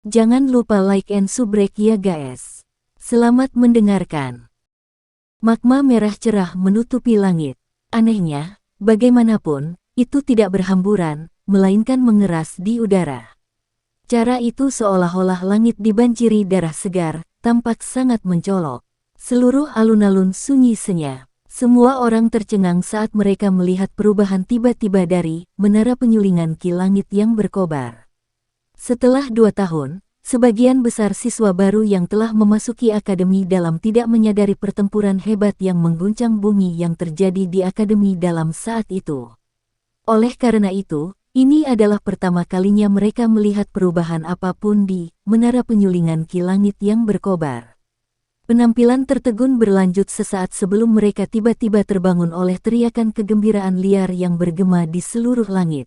Jangan lupa like and subrek ya guys. Selamat mendengarkan. Magma merah cerah menutupi langit. Anehnya, bagaimanapun, itu tidak berhamburan, melainkan mengeras di udara. Cara itu seolah-olah langit dibanjiri darah segar, tampak sangat mencolok. Seluruh alun-alun sunyi senyap. Semua orang tercengang saat mereka melihat perubahan tiba-tiba dari menara penyulingan ki langit yang berkobar. Setelah 2 tahun, sebagian besar siswa baru yang telah memasuki akademi dalam tidak menyadari pertempuran hebat yang mengguncang bumi yang terjadi di akademi dalam saat itu. Oleh karena itu, ini adalah pertama kalinya mereka melihat perubahan apapun di menara penyulingan ki langit yang berkobar. Penampilan tertegun berlanjut sesaat sebelum mereka tiba-tiba terbangun oleh teriakan kegembiraan liar yang bergema di seluruh langit.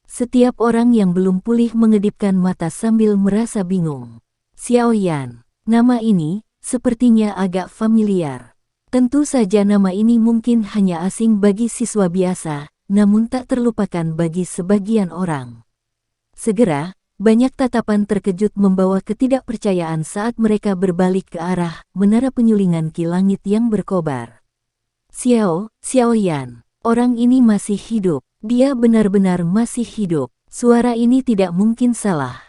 Setiap orang yang belum pulih mengedipkan mata sambil merasa bingung. Xiao Yan. Nama ini, sepertinya agak familiar. Tentu saja nama ini mungkin hanya asing bagi siswa biasa, namun tak terlupakan bagi sebagian orang. Segera, banyak tatapan terkejut membawa ketidakpercayaan saat mereka berbalik ke arah menara penyulingan ki langit yang berkobar. Xiao Yan. Orang ini masih hidup. Dia benar-benar masih hidup. Suara ini tidak mungkin salah.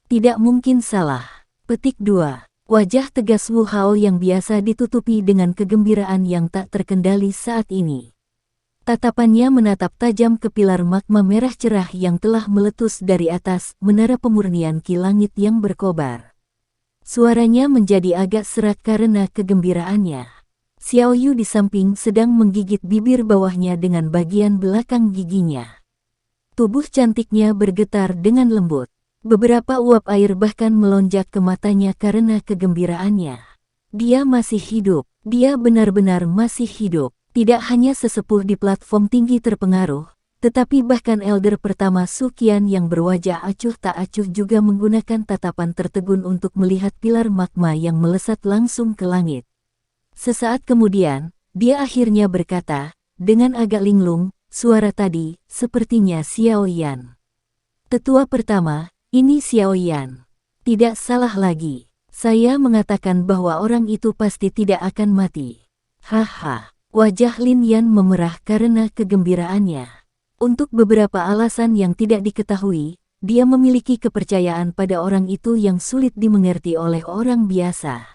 Tidak mungkin salah. Petik 2. Wajah tegas Wu Hao yang biasa ditutupi dengan kegembiraan yang tak terkendali saat ini. Tatapannya menatap tajam ke pilar magma merah cerah yang telah meletus dari atas menara pemurnian ki langit yang berkobar. Suaranya menjadi agak serak karena kegembiraannya. Xiao Yu di samping sedang menggigit bibir bawahnya dengan bagian belakang giginya. Tubuh cantiknya bergetar dengan lembut. Beberapa uap air bahkan melonjak ke matanya karena kegembiraannya. Dia masih hidup. Dia benar-benar masih hidup. Tidak hanya sesepuh di platform tinggi terpengaruh, tetapi bahkan elder pertama Sukian yang berwajah acuh tak acuh juga menggunakan tatapan tertegun untuk melihat pilar magma yang melesat langsung ke langit. Sesaat kemudian, dia akhirnya berkata, dengan agak linglung, suara tadi, sepertinya Xiao Yan. Tetua pertama, ini Xiao Yan. Tidak salah lagi. Saya mengatakan bahwa orang itu pasti tidak akan mati. Haha, wajah Lin Yan memerah karena kegembiraannya. Untuk beberapa alasan yang tidak diketahui, dia memiliki kepercayaan pada orang itu yang sulit dimengerti oleh orang biasa.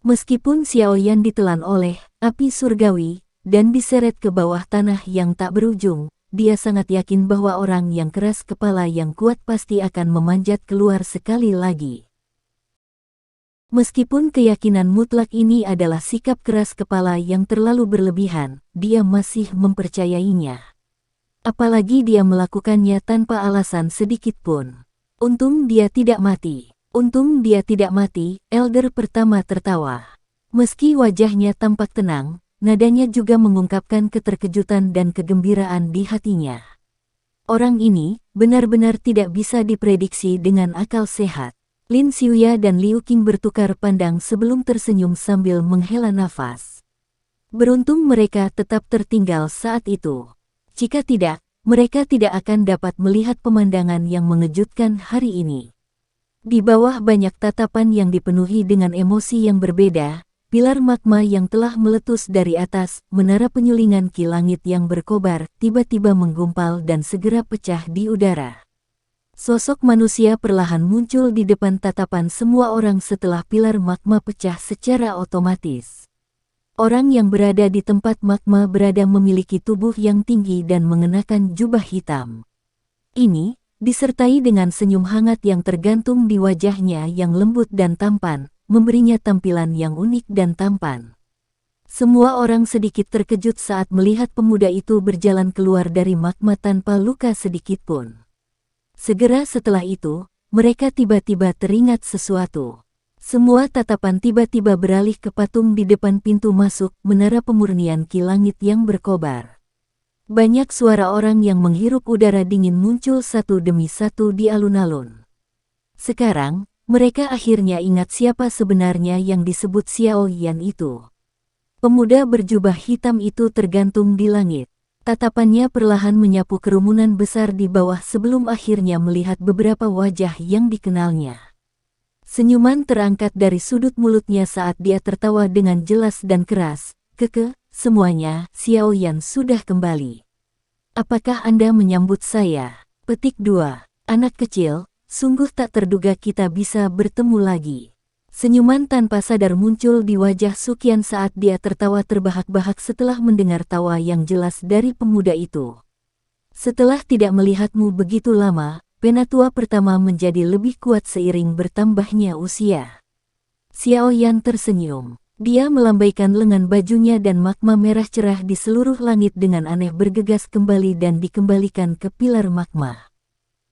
Meskipun Xiao Yan ditelan oleh api surgawi dan diseret ke bawah tanah yang tak berujung, dia sangat yakin bahwa orang yang keras kepala yang kuat pasti akan memanjat keluar sekali lagi. Meskipun keyakinan mutlak ini adalah sikap keras kepala yang terlalu berlebihan, dia masih mempercayainya. Apalagi dia melakukannya tanpa alasan sedikit pun. Untung dia tidak mati. Untung dia tidak mati, elder pertama tertawa. Meski wajahnya tampak tenang, nadanya juga mengungkapkan keterkejutan dan kegembiraan di hatinya. Orang ini benar-benar tidak bisa diprediksi dengan akal sehat. Lin Xiuya dan Liu Qing bertukar pandang sebelum tersenyum sambil menghela nafas. Beruntung mereka tetap tertinggal saat itu. Jika tidak, mereka tidak akan dapat melihat pemandangan yang mengejutkan hari ini. Di bawah banyak tatapan yang dipenuhi dengan emosi yang berbeda, pilar magma yang telah meletus dari atas menara penyulingan ki langit yang berkobar tiba-tiba menggumpal dan segera pecah di udara. Sosok manusia perlahan muncul di depan tatapan semua orang setelah pilar magma pecah secara otomatis. Orang yang berada di tempat magma berada memiliki tubuh yang tinggi dan mengenakan jubah hitam. Ini disertai dengan senyum hangat yang tergantung di wajahnya yang lembut dan tampan, memberinya tampilan yang unik dan tampan. Semua orang sedikit terkejut saat melihat pemuda itu berjalan keluar dari magma tanpa luka sedikit pun. Segera setelah itu, mereka tiba-tiba teringat sesuatu. Semua tatapan tiba-tiba beralih ke patung di depan pintu masuk menara pemurnian ki langit yang berkobar. Banyak suara orang yang menghirup udara dingin muncul satu demi satu di alun-alun. Sekarang, mereka akhirnya ingat siapa sebenarnya yang disebut Xiao Yan itu. Pemuda berjubah hitam itu tergantung di langit. Tatapannya perlahan menyapu kerumunan besar di bawah sebelum akhirnya melihat beberapa wajah yang dikenalnya. Senyuman terangkat dari sudut mulutnya saat dia tertawa dengan jelas dan keras. Semuanya, Xiao Yan sudah kembali. Apakah Anda menyambut saya? Petik 2. Anak kecil, sungguh tak terduga kita bisa bertemu lagi. Senyuman tanpa sadar muncul di wajah Suqian saat dia tertawa terbahak-bahak setelah mendengar tawa yang jelas dari pemuda itu. Setelah tidak melihatmu begitu lama, penatua pertama menjadi lebih kuat seiring bertambahnya usia. Xiao Yan tersenyum. Dia melambaikan lengan bajunya dan magma merah cerah di seluruh langit dengan aneh bergegas kembali dan dikembalikan ke pilar magma.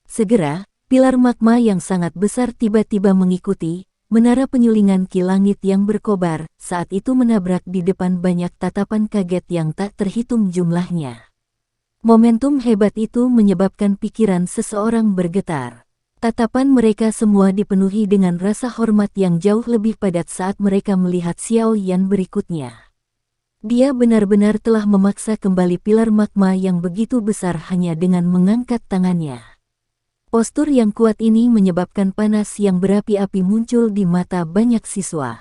Segera, pilar magma yang sangat besar tiba-tiba mengikuti, menara penyulingan ki langit yang berkobar, saat itu menabrak di depan banyak tatapan kaget yang tak terhitung jumlahnya. Momentum hebat itu menyebabkan pikiran seseorang bergetar. Tatapan mereka semua dipenuhi dengan rasa hormat yang jauh lebih padat saat mereka melihat Xiao Yan berikutnya. Dia benar-benar telah memaksa kembali pilar magma yang begitu besar hanya dengan mengangkat tangannya. Postur yang kuat ini menyebabkan panas yang berapi-api muncul di mata banyak siswa.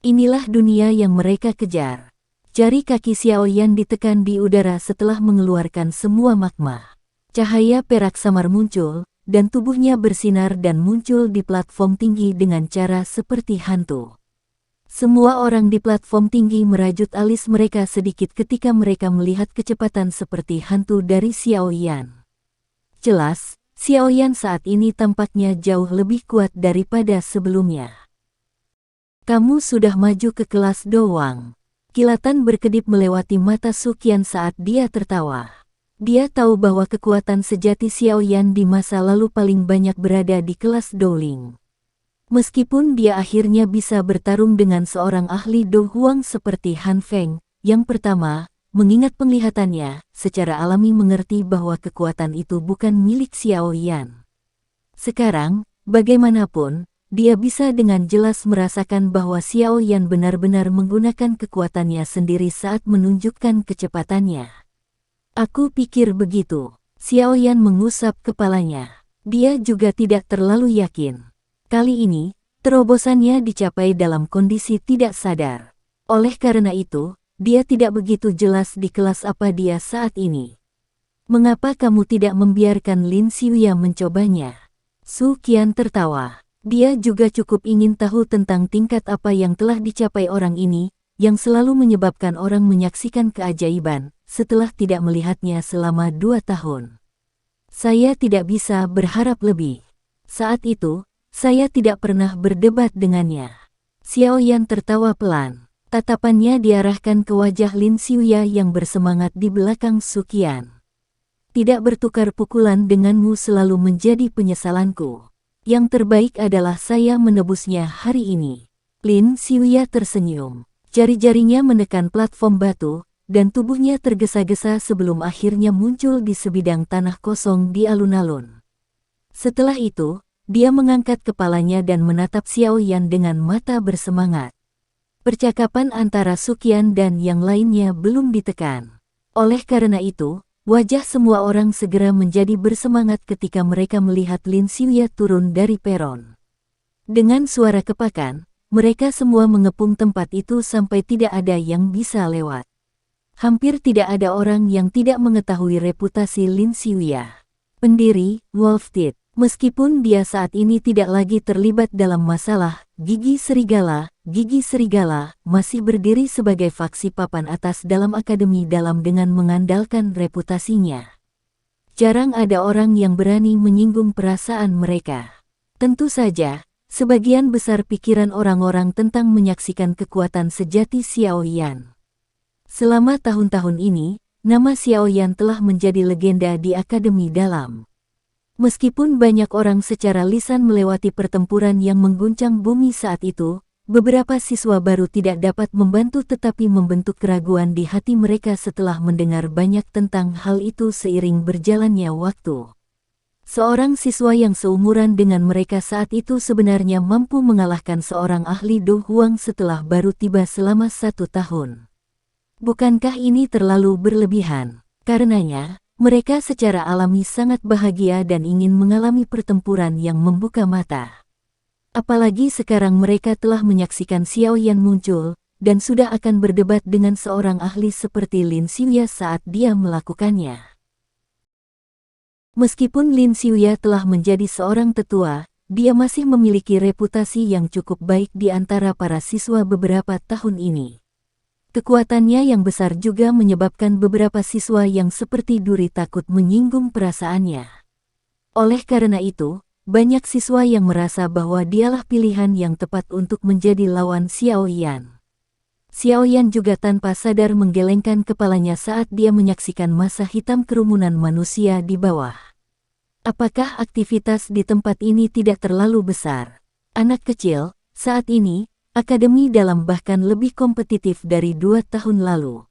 Inilah dunia yang mereka kejar. Jari kaki Xiao Yan ditekan di udara setelah mengeluarkan semua magma. Cahaya perak samar muncul, dan tubuhnya bersinar dan muncul di platform tinggi dengan cara seperti hantu. Semua orang di platform tinggi merajut alis mereka sedikit ketika mereka melihat kecepatan seperti hantu dari Xiao Yan. Jelas, Xiao Yan saat ini tampaknya jauh lebih kuat daripada sebelumnya. Kamu sudah maju ke kelas doang. Kilatan berkedip melewati mata Suqian saat dia tertawa. Dia tahu bahwa kekuatan sejati Xiao Yan di masa lalu paling banyak berada di kelas Dowling. Meskipun dia akhirnya bisa bertarung dengan seorang ahli Do Huang seperti Han Feng, yang pertama, mengingat penglihatannya, secara alami mengerti bahwa kekuatan itu bukan milik Xiao Yan. Sekarang, bagaimanapun, dia bisa dengan jelas merasakan bahwa Xiao Yan benar-benar menggunakan kekuatannya sendiri saat menunjukkan kecepatannya. Aku pikir begitu. Xiao Yan mengusap kepalanya. Dia juga tidak terlalu yakin. Kali ini, terobosannya dicapai dalam kondisi tidak sadar. Oleh karena itu, dia tidak begitu jelas di kelas apa dia saat ini. Mengapa kamu tidak membiarkan Lin Xiuya mencobanya? Suqian tertawa. Dia juga cukup ingin tahu tentang tingkat apa yang telah dicapai orang ini, yang selalu menyebabkan orang menyaksikan keajaiban, setelah tidak melihatnya selama 2 tahun. Saya tidak bisa berharap lebih. Saat itu, saya tidak pernah berdebat dengannya. Xiao Yan tertawa pelan. Tatapannya diarahkan ke wajah Lin Xiuya yang bersemangat di belakang Suqian. Tidak bertukar pukulan denganmu selalu menjadi penyesalanku. Yang terbaik adalah saya menebusnya hari ini. Lin Xiuya tersenyum. Jari-jarinya menekan platform batu, dan tubuhnya tergesa-gesa sebelum akhirnya muncul di sebidang tanah kosong di alun-alun. Setelah itu, dia mengangkat kepalanya dan menatap Xiao Yan dengan mata bersemangat. Percakapan antara Suqian dan yang lainnya belum ditekan. Oleh karena itu, wajah semua orang segera menjadi bersemangat ketika mereka melihat Lin Xiuya turun dari peron. Dengan suara kepakan, mereka semua mengepung tempat itu sampai tidak ada yang bisa lewat. Hampir tidak ada orang yang tidak mengetahui reputasi Lin Xiuya. Pendiri, Wolf Teeth. Meskipun dia saat ini tidak lagi terlibat dalam masalah, Gigi Serigala masih berdiri sebagai faksi papan atas dalam Akademi Dalam dengan mengandalkan reputasinya. Jarang ada orang yang berani menyinggung perasaan mereka. Tentu saja, sebagian besar pikiran orang-orang tentang menyaksikan kekuatan sejati Xiao Yan. Selama tahun-tahun ini, nama Xiao Yan telah menjadi legenda di Akademi Dalam. Meskipun banyak orang secara lisan melewati pertempuran yang mengguncang bumi saat itu, beberapa siswa baru tidak dapat membantu tetapi membentuk keraguan di hati mereka setelah mendengar banyak tentang hal itu seiring berjalannya waktu. Seorang siswa yang seumuran dengan mereka saat itu sebenarnya mampu mengalahkan seorang ahli Do Huang setelah baru tiba selama 1 tahun. Bukankah ini terlalu berlebihan? Karenanya, mereka secara alami sangat bahagia dan ingin mengalami pertempuran yang membuka mata. Apalagi sekarang mereka telah menyaksikan Xiao Yan muncul, dan sudah akan berdebat dengan seorang ahli seperti Lin Xiuya saat dia melakukannya. Meskipun Lin Xiuya telah menjadi seorang tetua, dia masih memiliki reputasi yang cukup baik di antara para siswa beberapa tahun ini. Kekuatannya yang besar juga menyebabkan beberapa siswa yang seperti duri takut menyinggung perasaannya. Oleh karena itu, banyak siswa yang merasa bahwa dialah pilihan yang tepat untuk menjadi lawan Xiao Yan. Xiao Yan juga tanpa sadar menggelengkan kepalanya saat dia menyaksikan masa hitam kerumunan manusia di bawah. Apakah aktivitas di tempat ini tidak terlalu besar? Anak kecil, saat ini, akademi dalam bahkan lebih kompetitif dari 2 tahun lalu.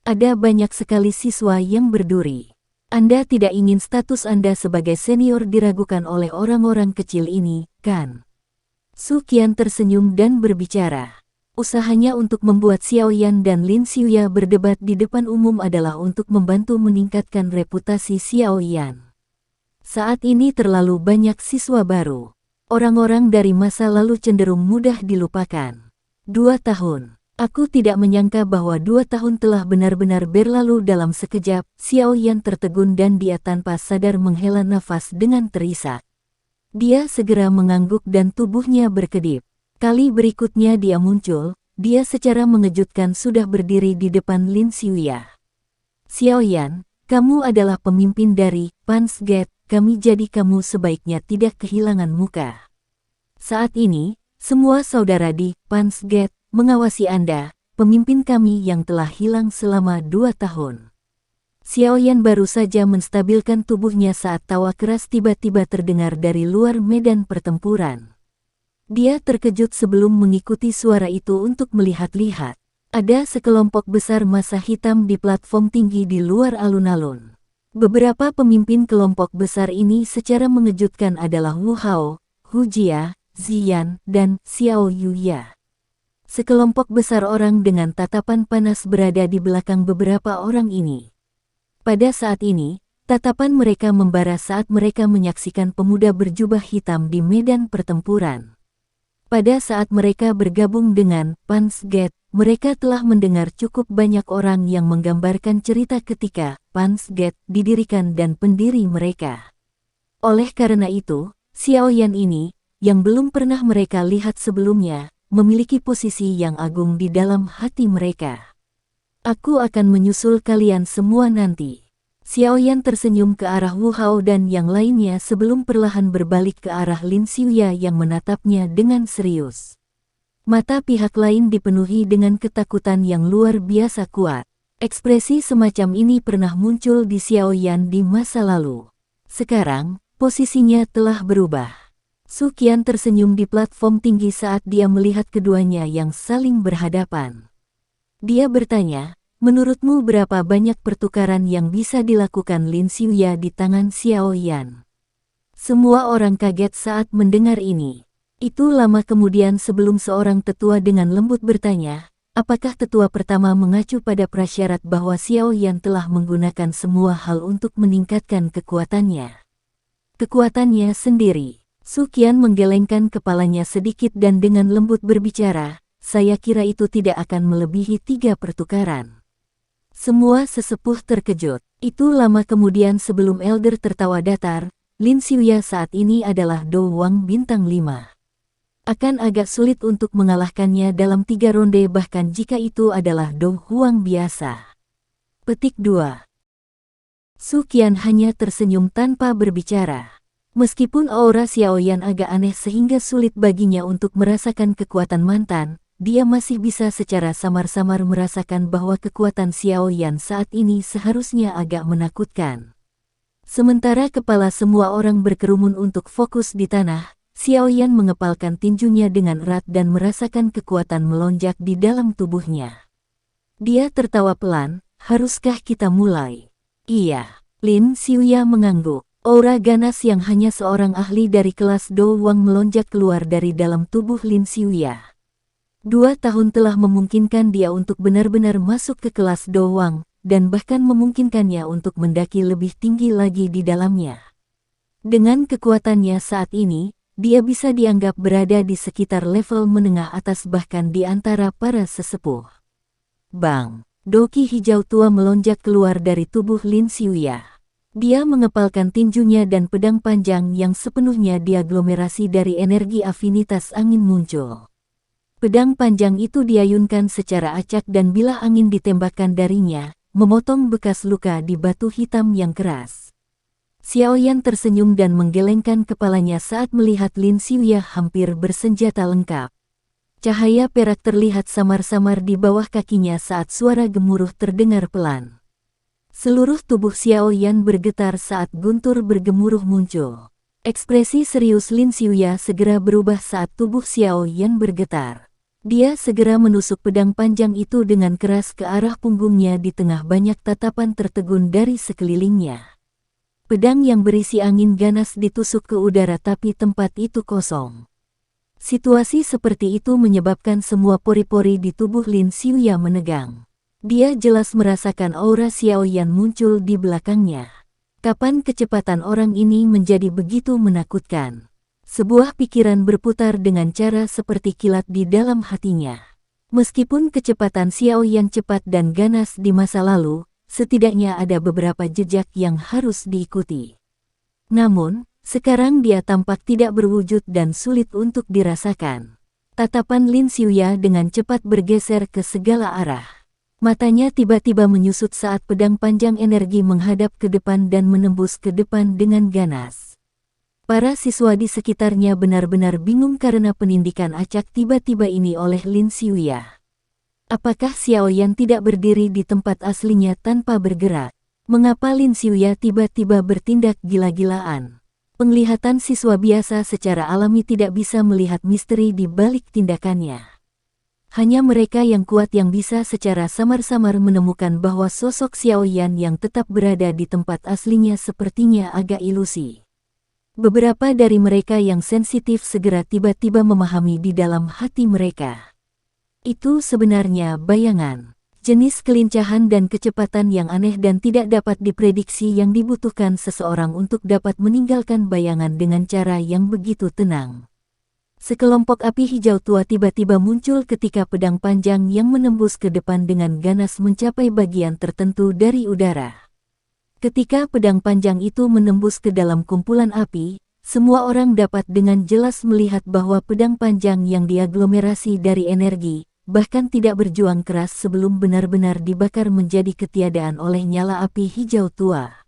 Ada banyak sekali siswa yang berduri. Anda tidak ingin status Anda sebagai senior diragukan oleh orang-orang kecil ini, kan? Su Qian tersenyum dan berbicara. Usahanya untuk membuat Xiao Yan dan Lin Xiuya berdebat di depan umum adalah untuk membantu meningkatkan reputasi Xiao Yan. Saat ini terlalu banyak siswa baru. Orang-orang dari masa lalu cenderung mudah dilupakan. 2 tahun. Aku tidak menyangka bahwa 2 tahun telah benar-benar berlalu dalam sekejap. Xiao Yan tertegun dan dia tanpa sadar menghela nafas dengan terisak. Dia segera mengangguk dan tubuhnya berkedip. Kali berikutnya dia muncul, dia secara mengejutkan sudah berdiri di depan Lin Xiuya. Xiao Yan, kamu adalah pemimpin dari Pans Gate, kami jadi kamu sebaiknya tidak kehilangan muka. Saat ini, semua saudara di Pans Gate mengawasi Anda, pemimpin kami yang telah hilang selama 2 tahun. Xiao Yan baru saja menstabilkan tubuhnya saat tawa keras tiba-tiba terdengar dari luar medan pertempuran. Dia terkejut sebelum mengikuti suara itu untuk melihat-lihat. Ada sekelompok besar massa hitam di platform tinggi di luar alun-alun. Beberapa pemimpin kelompok besar ini secara mengejutkan adalah Wu Hao, Hu Jia, Ziyan, dan Xiao Yuya. Sekelompok besar orang dengan tatapan panas berada di belakang beberapa orang ini. Pada saat ini, tatapan mereka membara saat mereka menyaksikan pemuda berjubah hitam di medan pertempuran. Pada saat mereka bergabung dengan Pans Gate, mereka telah mendengar cukup banyak orang yang menggambarkan cerita ketika Pans Gate didirikan dan pendiri mereka. Oleh karena itu, Xiao Yan ini, yang belum pernah mereka lihat sebelumnya, memiliki posisi yang agung di dalam hati mereka. Aku akan menyusul kalian semua nanti. Xiao Yan tersenyum ke arah Wu Hao dan yang lainnya sebelum perlahan berbalik ke arah Lin Xiuya yang menatapnya dengan serius. Mata pihak lain dipenuhi dengan ketakutan yang luar biasa kuat. Ekspresi semacam ini pernah muncul di Xiao Yan di masa lalu. Sekarang, posisinya telah berubah. Su Qian tersenyum di platform tinggi saat dia melihat keduanya yang saling berhadapan. Dia bertanya, menurutmu berapa banyak pertukaran yang bisa dilakukan Lin Xiuya di tangan Xiao Yan? Semua orang kaget saat mendengar ini. Itu lama kemudian sebelum seorang tetua dengan lembut bertanya, apakah tetua pertama mengacu pada prasyarat bahwa Xiao Yan telah menggunakan semua hal untuk meningkatkan kekuatannya? Kekuatannya sendiri. Su Qian menggelengkan kepalanya sedikit dan dengan lembut berbicara, saya kira itu tidak akan melebihi 3 pertukaran. Semua sesepuh terkejut. Itu lama kemudian sebelum Elder tertawa datar, Lin Xiuya saat ini adalah Do Wang bintang 5. Akan agak sulit untuk mengalahkannya dalam 3 ronde bahkan jika itu adalah Do Huang biasa. Petik 2. Su Qian hanya tersenyum tanpa berbicara. Meskipun aura Xiao Yan agak aneh sehingga sulit baginya untuk merasakan kekuatan mantan, dia masih bisa secara samar-samar merasakan bahwa kekuatan Xiao Yan saat ini seharusnya agak menakutkan. Sementara kepala semua orang berkerumun untuk fokus di tanah, Xiao Yan mengepalkan tinjunya dengan erat dan merasakan kekuatan melonjak di dalam tubuhnya. Dia tertawa pelan, haruskah kita mulai? Iya, Lin Xiuya mengangguk. Aura ganas yang hanya seorang ahli dari kelas Do Wang melonjak keluar dari dalam tubuh Lin Xiuya. 2 tahun telah memungkinkan dia untuk benar-benar masuk ke kelas Do Wang, dan bahkan memungkinkannya untuk mendaki lebih tinggi lagi di dalamnya. Dengan kekuatannya saat ini, dia bisa dianggap berada di sekitar level menengah atas bahkan di antara para sesepuh. Bang! Doki hijau tua melonjak keluar dari tubuh Lin Xiuya. Dia mengepalkan tinjunya dan pedang panjang yang sepenuhnya diaglomerasi dari energi afinitas angin muncul. Pedang panjang itu diayunkan secara acak dan bilah angin ditembakkan darinya, memotong bekas luka di batu hitam yang keras. Xiaoyan tersenyum dan menggelengkan kepalanya saat melihat Lin Xiuya hampir bersenjata lengkap. Cahaya perak terlihat samar-samar di bawah kakinya saat suara gemuruh terdengar pelan. Seluruh tubuh Xiaoyan bergetar saat guntur bergemuruh muncul. Ekspresi serius Lin Xiuya segera berubah saat tubuh Xiaoyan bergetar. Dia segera menusuk pedang panjang itu dengan keras ke arah punggungnya di tengah banyak tatapan tertegun dari sekelilingnya. Pedang yang berisi angin ganas ditusuk ke udara tapi tempat itu kosong. Situasi seperti itu menyebabkan semua pori-pori di tubuh Lin Xiuya menegang. Dia jelas merasakan aura Xiaoyan muncul di belakangnya. Kapan kecepatan orang ini menjadi begitu menakutkan? Sebuah pikiran berputar dengan cara seperti kilat di dalam hatinya. Meskipun kecepatan Xiaoyan cepat dan ganas di masa lalu, setidaknya ada beberapa jejak yang harus diikuti. Namun, sekarang dia tampak tidak berwujud dan sulit untuk dirasakan. Tatapan Lin Xiuya dengan cepat bergeser ke segala arah. Matanya tiba-tiba menyusut saat pedang panjang energi menghadap ke depan dan menembus ke depan dengan ganas. Para siswa di sekitarnya benar-benar bingung karena penindikan acak tiba-tiba ini oleh Lin Xiuya. Apakah Xiaoyan tidak berdiri di tempat aslinya tanpa bergerak? Mengapa Lin Xiuya tiba-tiba bertindak gila-gilaan? Penglihatan siswa biasa secara alami tidak bisa melihat misteri di balik tindakannya. Hanya mereka yang kuat yang bisa secara samar-samar menemukan bahwa sosok Xiaoyan yang tetap berada di tempat aslinya sepertinya agak ilusi. Beberapa dari mereka yang sensitif segera tiba-tiba memahami di dalam hati mereka. Itu sebenarnya bayangan. Jenis kelincahan dan kecepatan yang aneh dan tidak dapat diprediksi yang dibutuhkan seseorang untuk dapat meninggalkan bayangan dengan cara yang begitu tenang. Sekelompok api hijau tua tiba-tiba muncul ketika pedang panjang yang menembus ke depan dengan ganas mencapai bagian tertentu dari udara. Ketika pedang panjang itu menembus ke dalam kumpulan api, semua orang dapat dengan jelas melihat bahwa pedang panjang yang diaglomerasi dari energi, bahkan tidak berjuang keras sebelum benar-benar dibakar menjadi ketiadaan oleh nyala api hijau tua.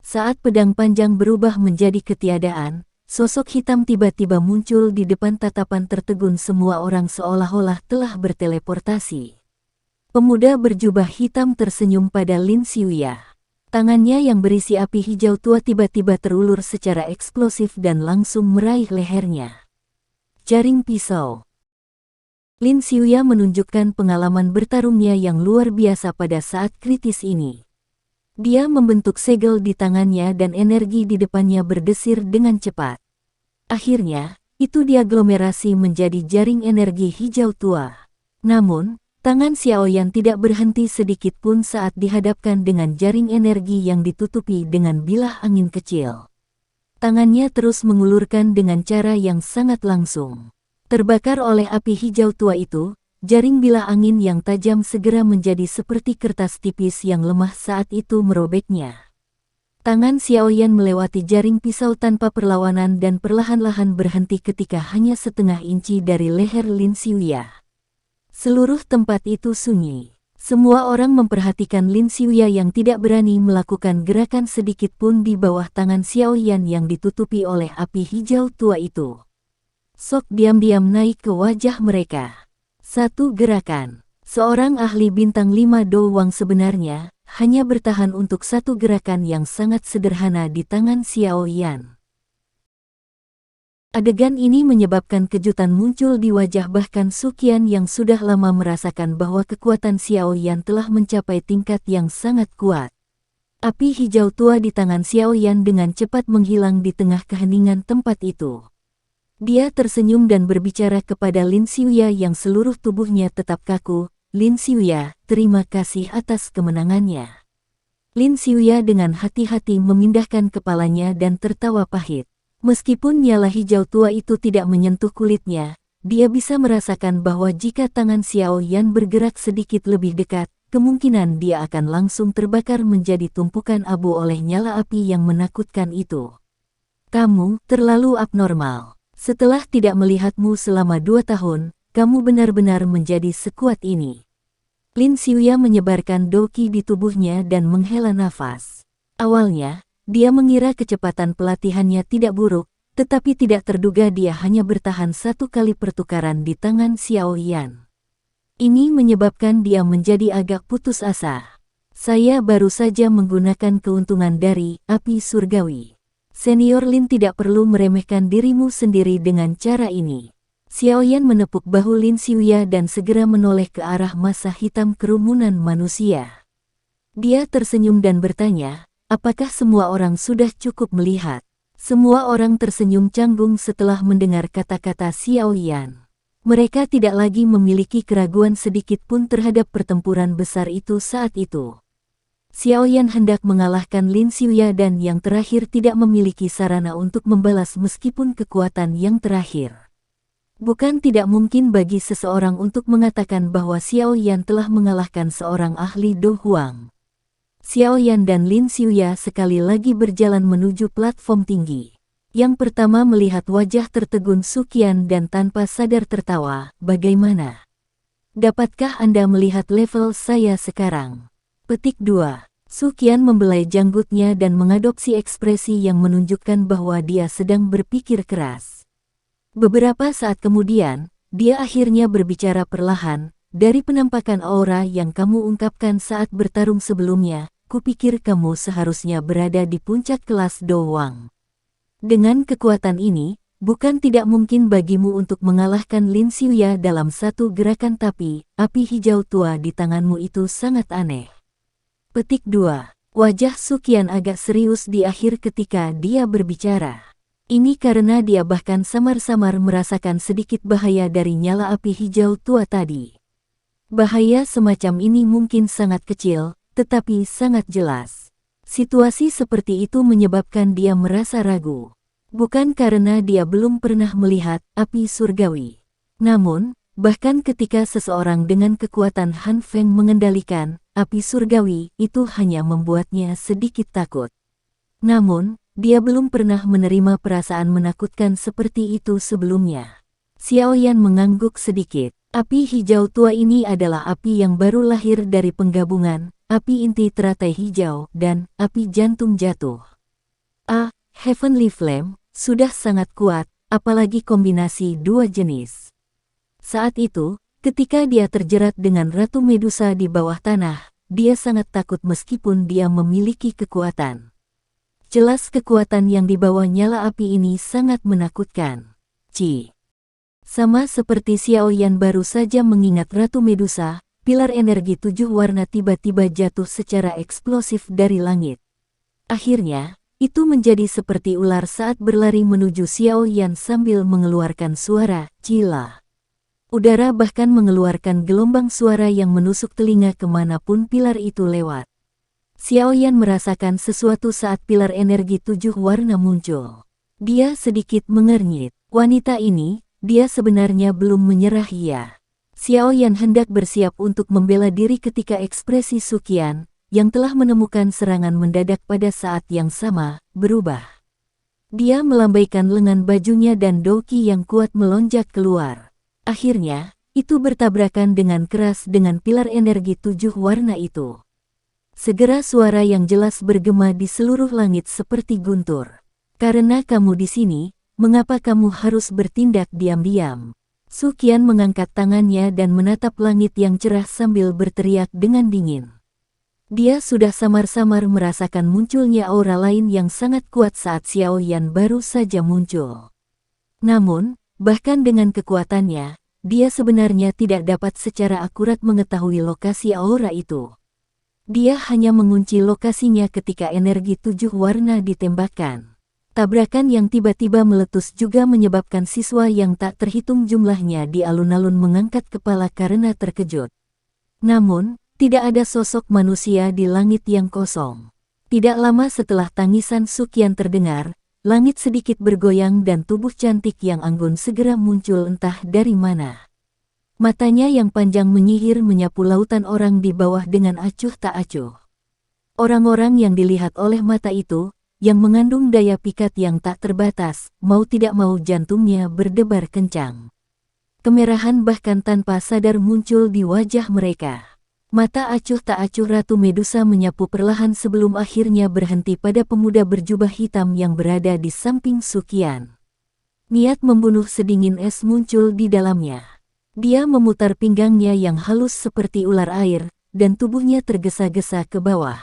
Saat pedang panjang berubah menjadi ketiadaan, sosok hitam tiba-tiba muncul di depan tatapan tertegun semua orang seolah-olah telah berteleportasi. Pemuda berjubah hitam tersenyum pada Lin Xiuya. Tangannya yang berisi api hijau tua tiba-tiba terulur secara eksplosif dan langsung meraih lehernya. Jaring pisau. Lin Xiuya menunjukkan pengalaman bertarungnya yang luar biasa pada saat kritis ini. Dia membentuk segel di tangannya dan energi di depannya berdesir dengan cepat. Akhirnya, itu diaglomerasi menjadi jaring energi hijau tua. Namun, tangan Xiaoyan tidak berhenti sedikit pun saat dihadapkan dengan jaring energi yang ditutupi dengan bilah angin kecil. Tangannya terus mengulurkan dengan cara yang sangat langsung. Terbakar oleh api hijau tua itu, jaring bilah angin yang tajam segera menjadi seperti kertas tipis yang lemah saat itu merobeknya. Tangan Xiaoyan melewati jaring pisau tanpa perlawanan dan perlahan-lahan berhenti ketika hanya setengah inci dari leher Lin Xiuya. Seluruh tempat itu sunyi. Semua orang memperhatikan Lin Xiuya yang tidak berani melakukan gerakan sedikit pun di bawah tangan Xiaoyan yang ditutupi oleh api hijau tua itu. Sok diam-diam naik ke wajah mereka. Satu gerakan. Seorang ahli bintang 5 doang sebenarnya hanya bertahan untuk satu gerakan yang sangat sederhana di tangan Xiaoyan. Adegan ini menyebabkan kejutan muncul di wajah bahkan Suqian yang sudah lama merasakan bahwa kekuatan Xiaoyan telah mencapai tingkat yang sangat kuat. Api hijau tua di tangan Xiaoyan dengan cepat menghilang di tengah keheningan tempat itu. Dia tersenyum dan berbicara kepada Lin Xiuya yang seluruh tubuhnya tetap kaku. Lin Xiuya, terima kasih atas kemenangannya. Lin Xiuya dengan hati-hati memindahkan kepalanya dan tertawa pahit. Meskipun nyala hijau tua itu tidak menyentuh kulitnya, dia bisa merasakan bahwa jika tangan Xiao Yan bergerak sedikit lebih dekat, kemungkinan dia akan langsung terbakar menjadi tumpukan abu oleh nyala api yang menakutkan itu. Kamu terlalu abnormal. Setelah tidak melihatmu selama 2 tahun, kamu benar-benar menjadi sekuat ini. Lin Xiuya menyebarkan doqi di tubuhnya dan menghela nafas. Awalnya, dia mengira kecepatan pelatihannya tidak buruk, tetapi tidak terduga dia hanya bertahan 1 kali pertukaran di tangan Xiao Yan. Ini menyebabkan dia menjadi agak putus asa. Saya baru saja menggunakan keuntungan dari api surgawi. Senior Lin tidak perlu meremehkan dirimu sendiri dengan cara ini. Xiao Yan menepuk bahu Lin Xiuya dan segera menoleh ke arah massa hitam kerumunan manusia. Dia tersenyum dan bertanya, apakah semua orang sudah cukup melihat? Semua orang tersenyum canggung setelah mendengar kata-kata Xiao Yan. Mereka tidak lagi memiliki keraguan sedikit pun terhadap pertempuran besar itu saat itu. Xiao Yan hendak mengalahkan Lin Xiuya dan yang terakhir tidak memiliki sarana untuk membalas meskipun kekuatan yang terakhir. Bukan tidak mungkin bagi seseorang untuk mengatakan bahwa Xiao Yan telah mengalahkan seorang ahli Do Huang. Xiao Yan dan Lin Xiuya sekali lagi berjalan menuju platform tinggi. Yang pertama melihat wajah tertegun Su Qian dan tanpa sadar tertawa, bagaimana? Dapatkah Anda melihat level saya sekarang? Petik 2. Su Qian membelai janggutnya dan mengadopsi ekspresi yang menunjukkan bahwa dia sedang berpikir keras. Beberapa saat kemudian, dia akhirnya berbicara perlahan, dari penampakan aura yang kamu ungkapkan saat bertarung sebelumnya, kupikir kamu seharusnya berada di puncak kelas Do Wang. Dengan kekuatan ini, bukan tidak mungkin bagimu untuk mengalahkan Lin Xiuya dalam satu gerakan tapi, api hijau tua di tanganmu itu sangat aneh. Petik 2. Wajah Su Qian agak serius di akhir ketika dia berbicara. Ini karena dia bahkan samar-samar merasakan sedikit bahaya dari nyala api hijau tua tadi. Bahaya semacam ini mungkin sangat kecil, tetapi sangat jelas. Situasi seperti itu menyebabkan dia merasa ragu. Bukan karena dia belum pernah melihat api surgawi. Namun, bahkan ketika seseorang dengan kekuatan Han Feng mengendalikan api surgawi, itu hanya membuatnya sedikit takut. Namun, dia belum pernah menerima perasaan menakutkan seperti itu sebelumnya. Xiao Yan mengangguk sedikit. Api hijau tua ini adalah api yang baru lahir dari penggabungan, api inti teratai hijau, dan api jantung jatuh. Heavenly Flame, sudah sangat kuat, apalagi kombinasi dua jenis. Saat itu, ketika dia terjerat dengan Ratu Medusa di bawah tanah, dia sangat takut meskipun dia memiliki kekuatan. Jelas kekuatan yang dibawa nyala api ini sangat menakutkan. Sama seperti Xiao Yan baru saja mengingat Ratu Medusa, pilar energi 7 warna tiba-tiba jatuh secara eksplosif dari langit. Akhirnya, itu menjadi seperti ular saat berlari menuju Xiao Yan sambil mengeluarkan suara cila. Udara bahkan mengeluarkan gelombang suara yang menusuk telinga kemanapun pilar itu lewat. Xiao Yan merasakan sesuatu saat pilar energi 7 warna muncul. Dia sedikit mengernyit. Wanita ini, dia sebenarnya belum menyerah ya. Xiao Yan hendak bersiap untuk membela diri ketika ekspresi Su Qian, yang telah menemukan serangan mendadak pada saat yang sama, berubah. Dia melambaikan lengan bajunya dan doqi yang kuat melonjak keluar. Akhirnya, itu bertabrakan dengan keras dengan pilar energi 7 warna itu. Segera suara yang jelas bergema di seluruh langit seperti guntur. Karena kamu di sini, mengapa kamu harus bertindak diam-diam? Su Qian mengangkat tangannya dan menatap langit yang cerah sambil berteriak dengan dingin. Dia sudah samar-samar merasakan munculnya aura lain yang sangat kuat saat Xiao Yan baru saja muncul. Namun, bahkan dengan kekuatannya, dia sebenarnya tidak dapat secara akurat mengetahui lokasi aura itu. Dia hanya mengunci lokasinya ketika energi 7 warna ditembakkan. Tabrakan yang tiba-tiba meletus juga menyebabkan siswa yang tak terhitung jumlahnya di alun-alun mengangkat kepala karena terkejut. Namun, tidak ada sosok manusia di langit yang kosong. Tidak lama setelah tangisan Su Qian terdengar, langit sedikit bergoyang dan tubuh cantik yang anggun segera muncul entah dari mana. Matanya yang panjang menyihir menyapu lautan orang di bawah dengan acuh tak acuh. Orang-orang yang dilihat oleh mata itu, yang mengandung daya pikat yang tak terbatas, mau tidak mau jantungnya berdebar kencang. Kemerahan bahkan tanpa sadar muncul di wajah mereka. Mata acuh tak acuh Ratu Medusa menyapu perlahan sebelum akhirnya berhenti pada pemuda berjubah hitam yang berada di samping Sukian. Niat membunuh sedingin es muncul di dalamnya. Dia memutar pinggangnya yang halus seperti ular air, dan tubuhnya tergesa-gesa ke bawah.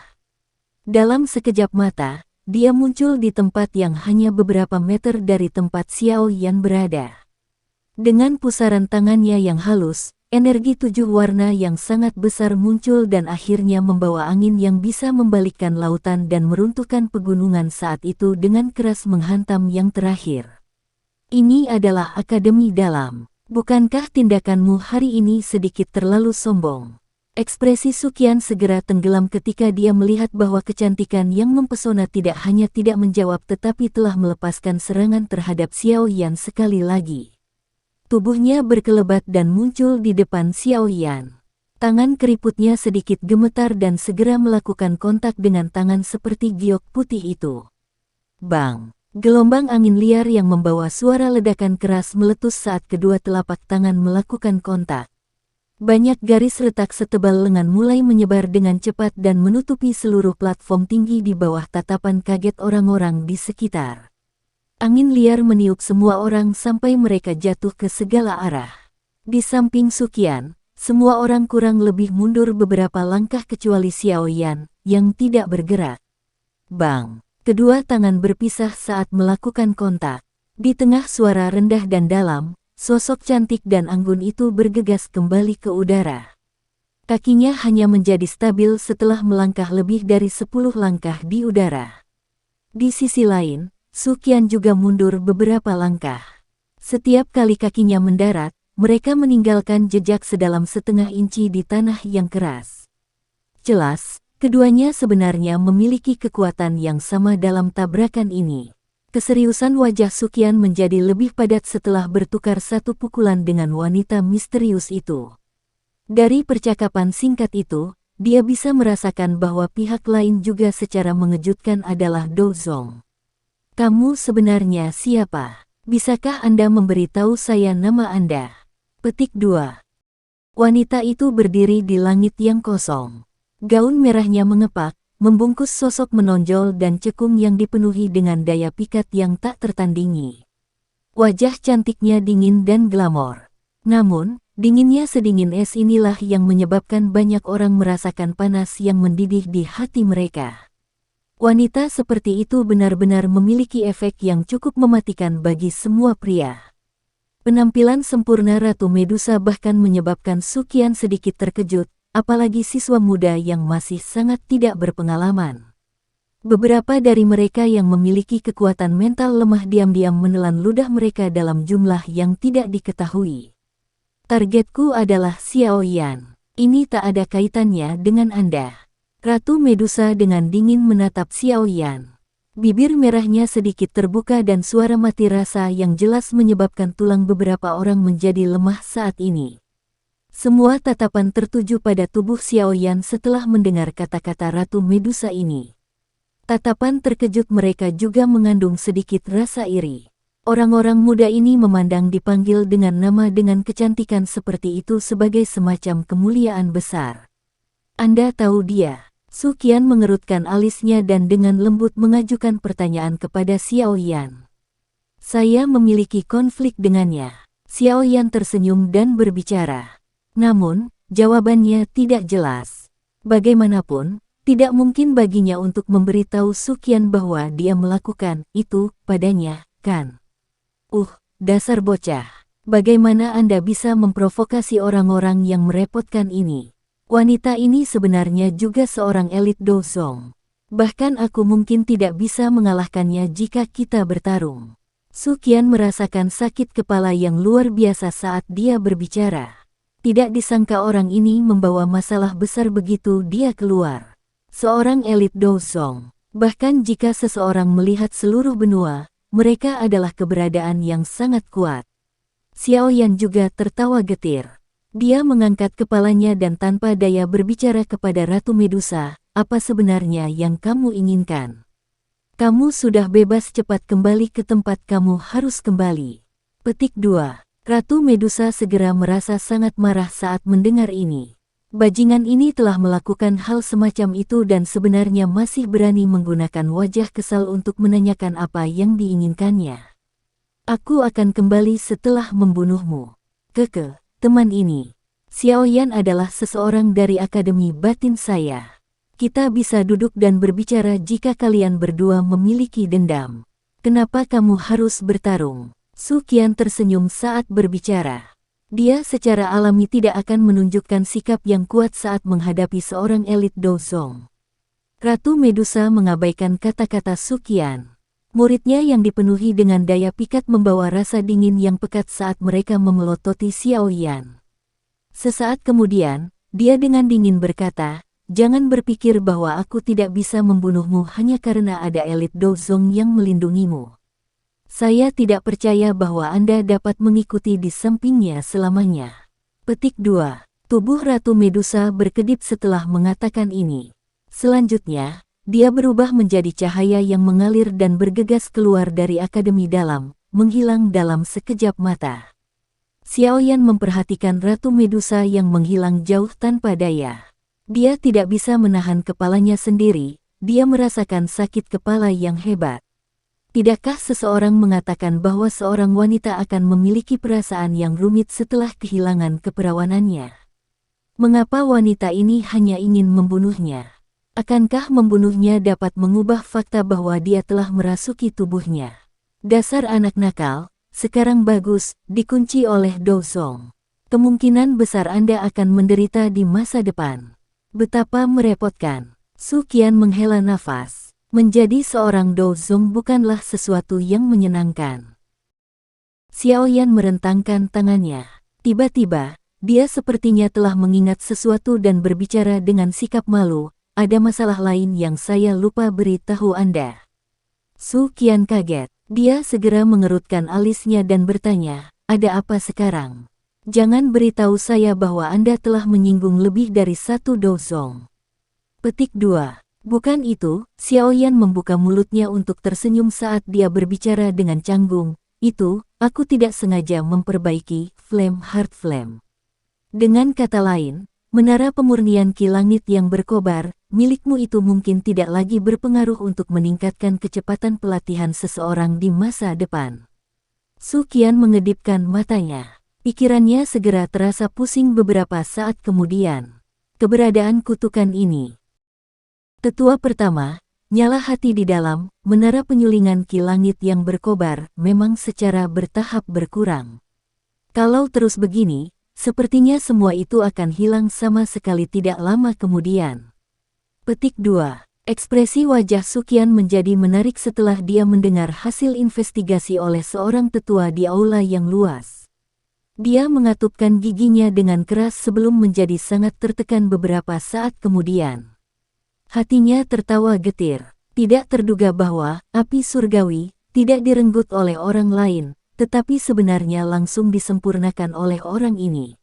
Dalam sekejap mata, dia muncul di tempat yang hanya beberapa meter dari tempat Xiao Yan berada. Dengan pusaran tangannya yang halus, energi 7 warna yang sangat besar muncul dan akhirnya membawa angin yang bisa membalikkan lautan dan meruntuhkan pegunungan saat itu dengan keras menghantam yang terakhir. Ini adalah Akademi Dalam. Bukankah tindakanmu hari ini sedikit terlalu sombong? Ekspresi Sukian segera tenggelam ketika dia melihat bahwa kecantikan yang mempesona tidak hanya tidak menjawab tetapi telah melepaskan serangan terhadap Xiao Yan sekali lagi. Tubuhnya berkelebat dan muncul di depan Xiao Yan. Tangan keriputnya sedikit gemetar dan segera melakukan kontak dengan tangan seperti giok putih itu. Bang! Gelombang angin liar yang membawa suara ledakan keras meletus saat kedua telapak tangan melakukan kontak. Banyak garis retak setebal lengan mulai menyebar dengan cepat dan menutupi seluruh platform tinggi di bawah tatapan kaget orang-orang di sekitar. Angin liar meniup semua orang sampai mereka jatuh ke segala arah. Di samping Sukian, semua orang kurang lebih mundur beberapa langkah kecuali Xiao Yan, yang tidak bergerak. Bang! Kedua tangan berpisah saat melakukan kontak. Di tengah suara rendah dan dalam, sosok cantik dan anggun itu bergegas kembali ke udara. Kakinya hanya menjadi stabil setelah melangkah lebih dari 10 langkah di udara. Di sisi lain, Sukian juga mundur beberapa langkah. Setiap kali kakinya mendarat, mereka meninggalkan jejak sedalam setengah inci di tanah yang keras. Jelas, keduanya sebenarnya memiliki kekuatan yang sama dalam tabrakan ini. Keseriusan wajah Sukian menjadi lebih padat setelah bertukar satu pukulan dengan wanita misterius itu. Dari percakapan singkat itu, dia bisa merasakan bahwa pihak lain juga secara mengejutkan adalah Dozong. Kamu sebenarnya siapa? Bisakah Anda memberitahu saya nama Anda? Petik 2. Wanita itu berdiri di langit yang kosong. Gaun merahnya mengepak, membungkus sosok menonjol dan cekung yang dipenuhi dengan daya pikat yang tak tertandingi. Wajah cantiknya dingin dan glamor. Namun, dinginnya sedingin es inilah yang menyebabkan banyak orang merasakan panas yang mendidih di hati mereka. Wanita seperti itu benar-benar memiliki efek yang cukup mematikan bagi semua pria. Penampilan sempurna Ratu Medusa bahkan menyebabkan Sukian sedikit terkejut, apalagi siswa muda yang masih sangat tidak berpengalaman. Beberapa dari mereka yang memiliki kekuatan mental lemah diam-diam menelan ludah mereka dalam jumlah yang tidak diketahui. Targetku adalah Xiao Yan. Ini tak ada kaitannya dengan Anda. Ratu Medusa dengan dingin menatap Xiao Yan. Bibir merahnya sedikit terbuka dan suara mati rasa yang jelas menyebabkan tulang beberapa orang menjadi lemah saat ini. Semua tatapan tertuju pada tubuh Xiao Yan setelah mendengar kata-kata Ratu Medusa ini. Tatapan terkejut mereka juga mengandung sedikit rasa iri. Orang-orang muda ini memandang dipanggil dengan nama dengan kecantikan seperti itu sebagai semacam kemuliaan besar. Anda tahu dia? Sukian mengerutkan alisnya dan dengan lembut mengajukan pertanyaan kepada Xiao Yan. Saya memiliki konflik dengannya. Xiao Yan tersenyum dan berbicara. Namun, jawabannya tidak jelas. Bagaimanapun, tidak mungkin baginya untuk memberitahu Sukian bahwa dia melakukan itu padanya, kan? Dasar bocah. Bagaimana Anda bisa memprovokasi orang-orang yang merepotkan ini? Wanita ini sebenarnya juga seorang elit Dozong. Bahkan aku mungkin tidak bisa mengalahkannya jika kita bertarung. Sukian merasakan sakit kepala yang luar biasa saat dia berbicara. Tidak disangka orang ini membawa masalah besar begitu dia keluar. Seorang elit Dozong. Bahkan jika seseorang melihat seluruh benua, mereka adalah keberadaan yang sangat kuat. Xiao Yan juga tertawa getir. Dia mengangkat kepalanya dan tanpa daya berbicara kepada Ratu Medusa, apa sebenarnya yang kamu inginkan? Kamu sudah bebas, cepat kembali ke tempat kamu harus kembali. Petik 2. Ratu Medusa segera merasa sangat marah saat mendengar ini. Bajingan ini telah melakukan hal semacam itu dan sebenarnya masih berani menggunakan wajah kesal untuk menanyakan apa yang diinginkannya. Aku akan kembali setelah membunuhmu. Keke, teman ini. Xiao Yan adalah seseorang dari Akademi Batin saya. Kita bisa duduk dan berbicara jika kalian berdua memiliki dendam. Kenapa kamu harus bertarung? Su Qian tersenyum saat berbicara. Dia secara alami tidak akan menunjukkan sikap yang kuat saat menghadapi seorang elit Dozong. Ratu Medusa mengabaikan kata-kata Su Qian. Muridnya yang dipenuhi dengan daya pikat membawa rasa dingin yang pekat saat mereka memelototi Xiao Yan. Sesaat kemudian, dia dengan dingin berkata, "Jangan berpikir bahwa aku tidak bisa membunuhmu hanya karena ada elit Dozong yang melindungimu. Saya tidak percaya bahwa Anda dapat mengikuti di sampingnya selamanya." Petik 2. Tubuh Ratu Medusa berkedip setelah mengatakan ini. Selanjutnya, dia berubah menjadi cahaya yang mengalir dan bergegas keluar dari Akademi Dalam, menghilang dalam sekejap mata. Xiao Yan memperhatikan Ratu Medusa yang menghilang jauh tanpa daya. Dia tidak bisa menahan kepalanya sendiri, dia merasakan sakit kepala yang hebat. Tidakkah seseorang mengatakan bahwa seorang wanita akan memiliki perasaan yang rumit setelah kehilangan keperawanannya? Mengapa wanita ini hanya ingin membunuhnya? Akankah membunuhnya dapat mengubah fakta bahwa dia telah merasuki tubuhnya? Dasar anak nakal, sekarang bagus, dikunci oleh Dozong. Kemungkinan besar Anda akan menderita di masa depan. Betapa merepotkan. Su Qian menghela nafas. Menjadi seorang Dozong bukanlah sesuatu yang menyenangkan. Xiao Yan merentangkan tangannya. Tiba-tiba, dia sepertinya telah mengingat sesuatu dan berbicara dengan sikap malu. Ada masalah lain yang saya lupa beritahu Anda. Su Qian kaget. Dia segera mengerutkan alisnya dan bertanya, "Ada apa sekarang? Jangan beritahu saya bahwa Anda telah menyinggung lebih dari satu Dozong." Petik 2. Bukan itu, Xiao Yan membuka mulutnya untuk tersenyum saat dia berbicara dengan canggung. Itu, aku tidak sengaja memperbaiki Flame Heart Flame. Dengan kata lain, menara pemurnian Ki Langit yang berkobar, milikmu itu mungkin tidak lagi berpengaruh untuk meningkatkan kecepatan pelatihan seseorang di masa depan. Su Qian mengedipkan matanya. Pikirannya segera terasa pusing beberapa saat kemudian. Keberadaan kutukan ini. Tetua pertama, nyala hati di dalam, menara penyulingan Ki Langit yang berkobar, memang secara bertahap berkurang. Kalau terus begini, sepertinya semua itu akan hilang sama sekali tidak lama kemudian. Petik 2. Ekspresi wajah Su Qian menjadi menarik setelah dia mendengar hasil investigasi oleh seorang tetua di aula yang luas. Dia mengatupkan giginya dengan keras sebelum menjadi sangat tertekan beberapa saat kemudian. Hatinya tertawa getir. Tidak terduga bahwa api surgawi tidak direnggut oleh orang lain, tetapi sebenarnya langsung disempurnakan oleh orang ini.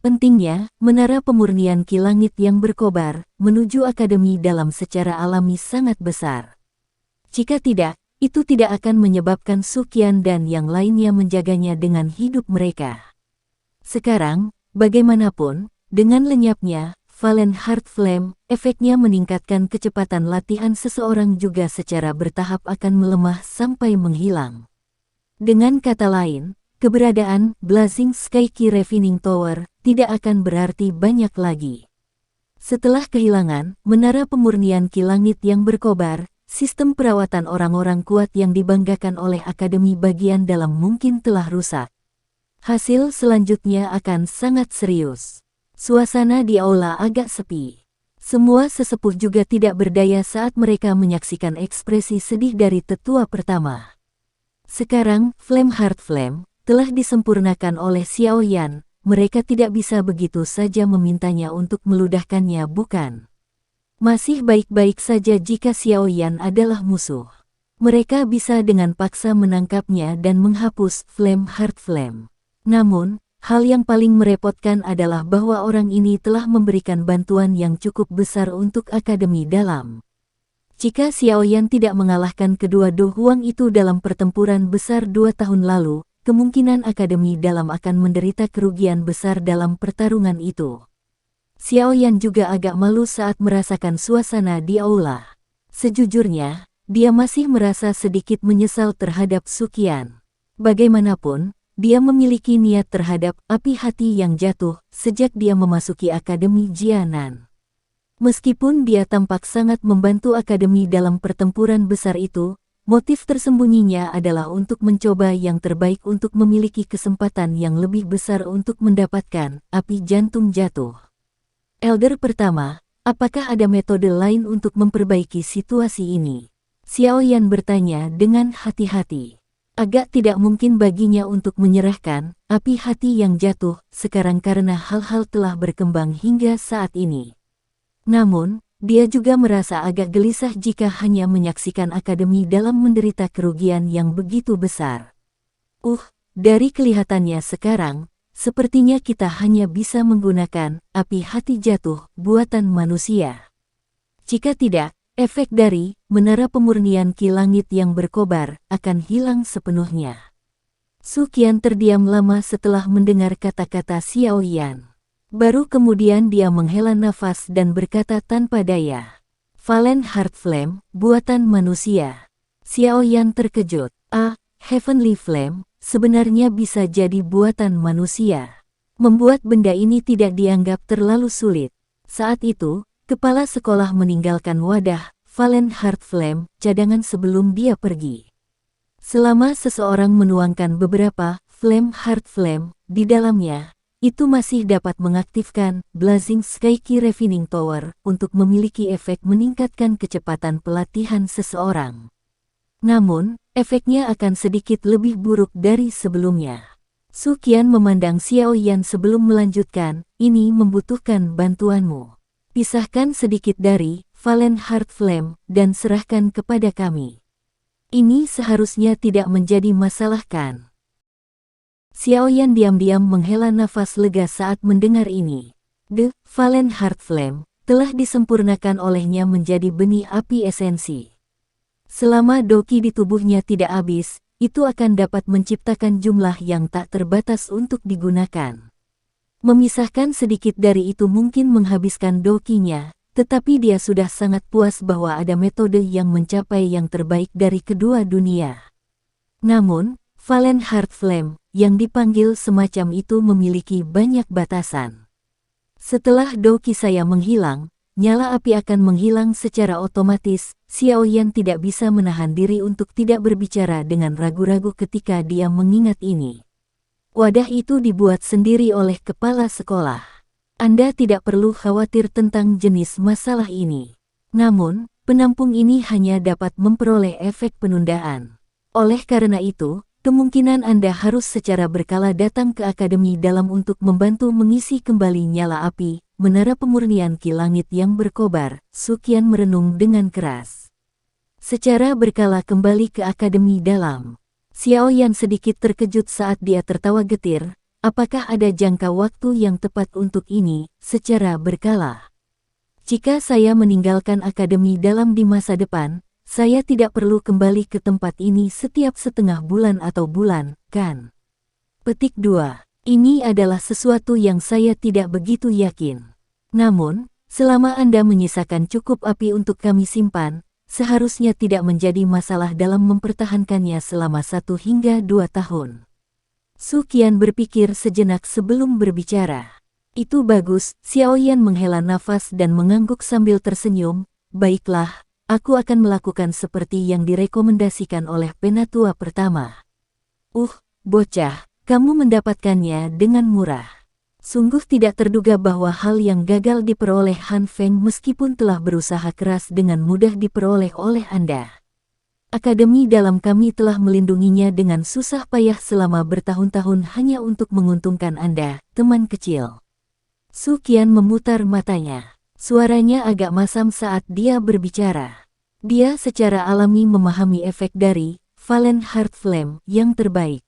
Pentingnya, menara pemurnian Ki Langit yang berkobar menuju Akademi Dalam secara alami sangat besar. Jika tidak, itu tidak akan menyebabkan Su Qian dan yang lainnya menjaganya dengan hidup mereka. Sekarang, bagaimanapun, dengan lenyapnya Valen Heart Flame, efeknya meningkatkan kecepatan latihan seseorang juga secara bertahap akan melemah sampai menghilang. Dengan kata lain, keberadaan Blazing Sky Ki Refining Tower tidak akan berarti banyak lagi. Setelah kehilangan menara pemurnian Ki Langit yang berkobar, sistem perawatan orang-orang kuat yang dibanggakan oleh Akademi Bagian Dalam mungkin telah rusak. Hasil selanjutnya akan sangat serius. Suasana di aula agak sepi. Semua sesepuh juga tidak berdaya saat mereka menyaksikan ekspresi sedih dari tetua pertama. Sekarang, Flame Heart Flame telah disempurnakan oleh Xiao Yan. Mereka tidak bisa begitu saja memintanya untuk meludahkannya, bukan? Masih baik-baik saja jika Xiao Yan adalah musuh. Mereka bisa dengan paksa menangkapnya dan menghapus Flame Heart Flame. Namun, hal yang paling merepotkan adalah bahwa orang ini telah memberikan bantuan yang cukup besar untuk Akademi Dalam. Jika Xiaoyan tidak mengalahkan kedua Do Huang itu dalam pertempuran besar 2 tahun lalu, kemungkinan Akademi Dalam akan menderita kerugian besar dalam pertarungan itu. Xiaoyan juga agak malu saat merasakan suasana di aula. Sejujurnya, dia masih merasa sedikit menyesal terhadap Su Qian. Bagaimanapun, dia memiliki niat terhadap api hati yang jatuh sejak dia memasuki Akademi Jianan. Meskipun dia tampak sangat membantu Akademi dalam pertempuran besar itu, motif tersembunyinya adalah untuk mencoba yang terbaik untuk memiliki kesempatan yang lebih besar untuk mendapatkan api jantung jatuh. Elder pertama, apakah ada metode lain untuk memperbaiki situasi ini? Xiaoyan bertanya dengan hati-hati. Agak tidak mungkin baginya untuk menyerahkan api hati yang jatuh sekarang karena hal-hal telah berkembang hingga saat ini. Namun, dia juga merasa agak gelisah jika hanya menyaksikan Akademi Dalam menderita kerugian yang begitu besar. Dari kelihatannya sekarang, sepertinya kita hanya bisa menggunakan api hati jatuh buatan manusia. Jika tidak, efek dari menara pemurnian Ki Langit yang berkobar akan hilang sepenuhnya. Su Qian terdiam lama setelah mendengar kata-kata Xiaoyan. Baru kemudian dia menghela nafas dan berkata tanpa daya. Valen Heart Flame, buatan manusia. Xiaoyan terkejut. Heavenly Flame, sebenarnya bisa jadi buatan manusia. Membuat benda ini tidak dianggap terlalu sulit. Saat itu, kepala sekolah meninggalkan wadah Valen Heart Flame cadangan sebelum dia pergi. Selama seseorang menuangkan beberapa Flame Heart Flame di dalamnya, itu masih dapat mengaktifkan Blazing Sky Key Refining Tower untuk memiliki efek meningkatkan kecepatan pelatihan seseorang. Namun, efeknya akan sedikit lebih buruk dari sebelumnya. Su Qian memandang Xiaoyan sebelum melanjutkan, ini membutuhkan bantuanmu. Pisahkan sedikit dari Valen Heart Flame dan serahkan kepada kami. Ini seharusnya tidak menjadi masalah kan? Xiaoyan diam-diam menghela nafas lega saat mendengar ini. The Valen Heart Flame telah disempurnakan olehnya menjadi benih api esensi. Selama doki di tubuhnya tidak habis, itu akan dapat menciptakan jumlah yang tak terbatas untuk digunakan. Memisahkan sedikit dari itu mungkin menghabiskan dokinya, tetapi dia sudah sangat puas bahwa ada metode yang mencapai yang terbaik dari kedua dunia. Namun, Valen Heart Flame, yang dipanggil semacam itu memiliki banyak batasan. Setelah doki saya menghilang, nyala api akan menghilang secara otomatis. Xiaoyan tidak bisa menahan diri untuk tidak berbicara dengan ragu-ragu ketika dia mengingat ini. Wadah itu dibuat sendiri oleh kepala sekolah. Anda tidak perlu khawatir tentang jenis masalah ini. Namun, penampung ini hanya dapat memperoleh efek penundaan. Oleh karena itu, kemungkinan Anda harus secara berkala datang ke Akademi Dalam untuk membantu mengisi kembali nyala api, menara pemurnian Ki Langit yang berkobar. Su Qian merenung dengan keras. Secara berkala kembali ke Akademi Dalam. Xiaoyan sedikit terkejut saat dia tertawa getir. Apakah ada jangka waktu yang tepat untuk ini, secara berkala? Jika saya meninggalkan Akademi Dalam di masa depan, saya tidak perlu kembali ke tempat ini setiap setengah bulan atau bulan, kan? Petik 2. Ini adalah sesuatu yang saya tidak begitu yakin. Namun, selama Anda menyisakan cukup api untuk kami simpan, seharusnya tidak menjadi masalah dalam mempertahankannya selama 1 hingga 2 tahun. Su Qian berpikir sejenak sebelum berbicara. Itu bagus, Xiaoyan menghela nafas dan mengangguk sambil tersenyum. Baiklah, aku akan melakukan seperti yang direkomendasikan oleh penatua pertama. Bocah, kamu mendapatkannya dengan murah. Sungguh tidak terduga bahwa hal yang gagal diperoleh Han Feng meskipun telah berusaha keras dengan mudah diperoleh oleh Anda. Akademi Dalam kami telah melindunginya dengan susah payah selama bertahun-tahun hanya untuk menguntungkan Anda, teman kecil. Su Qian memutar matanya. Suaranya agak masam saat dia berbicara. Dia secara alami memahami efek dari Valen Heart Flame yang terbaik.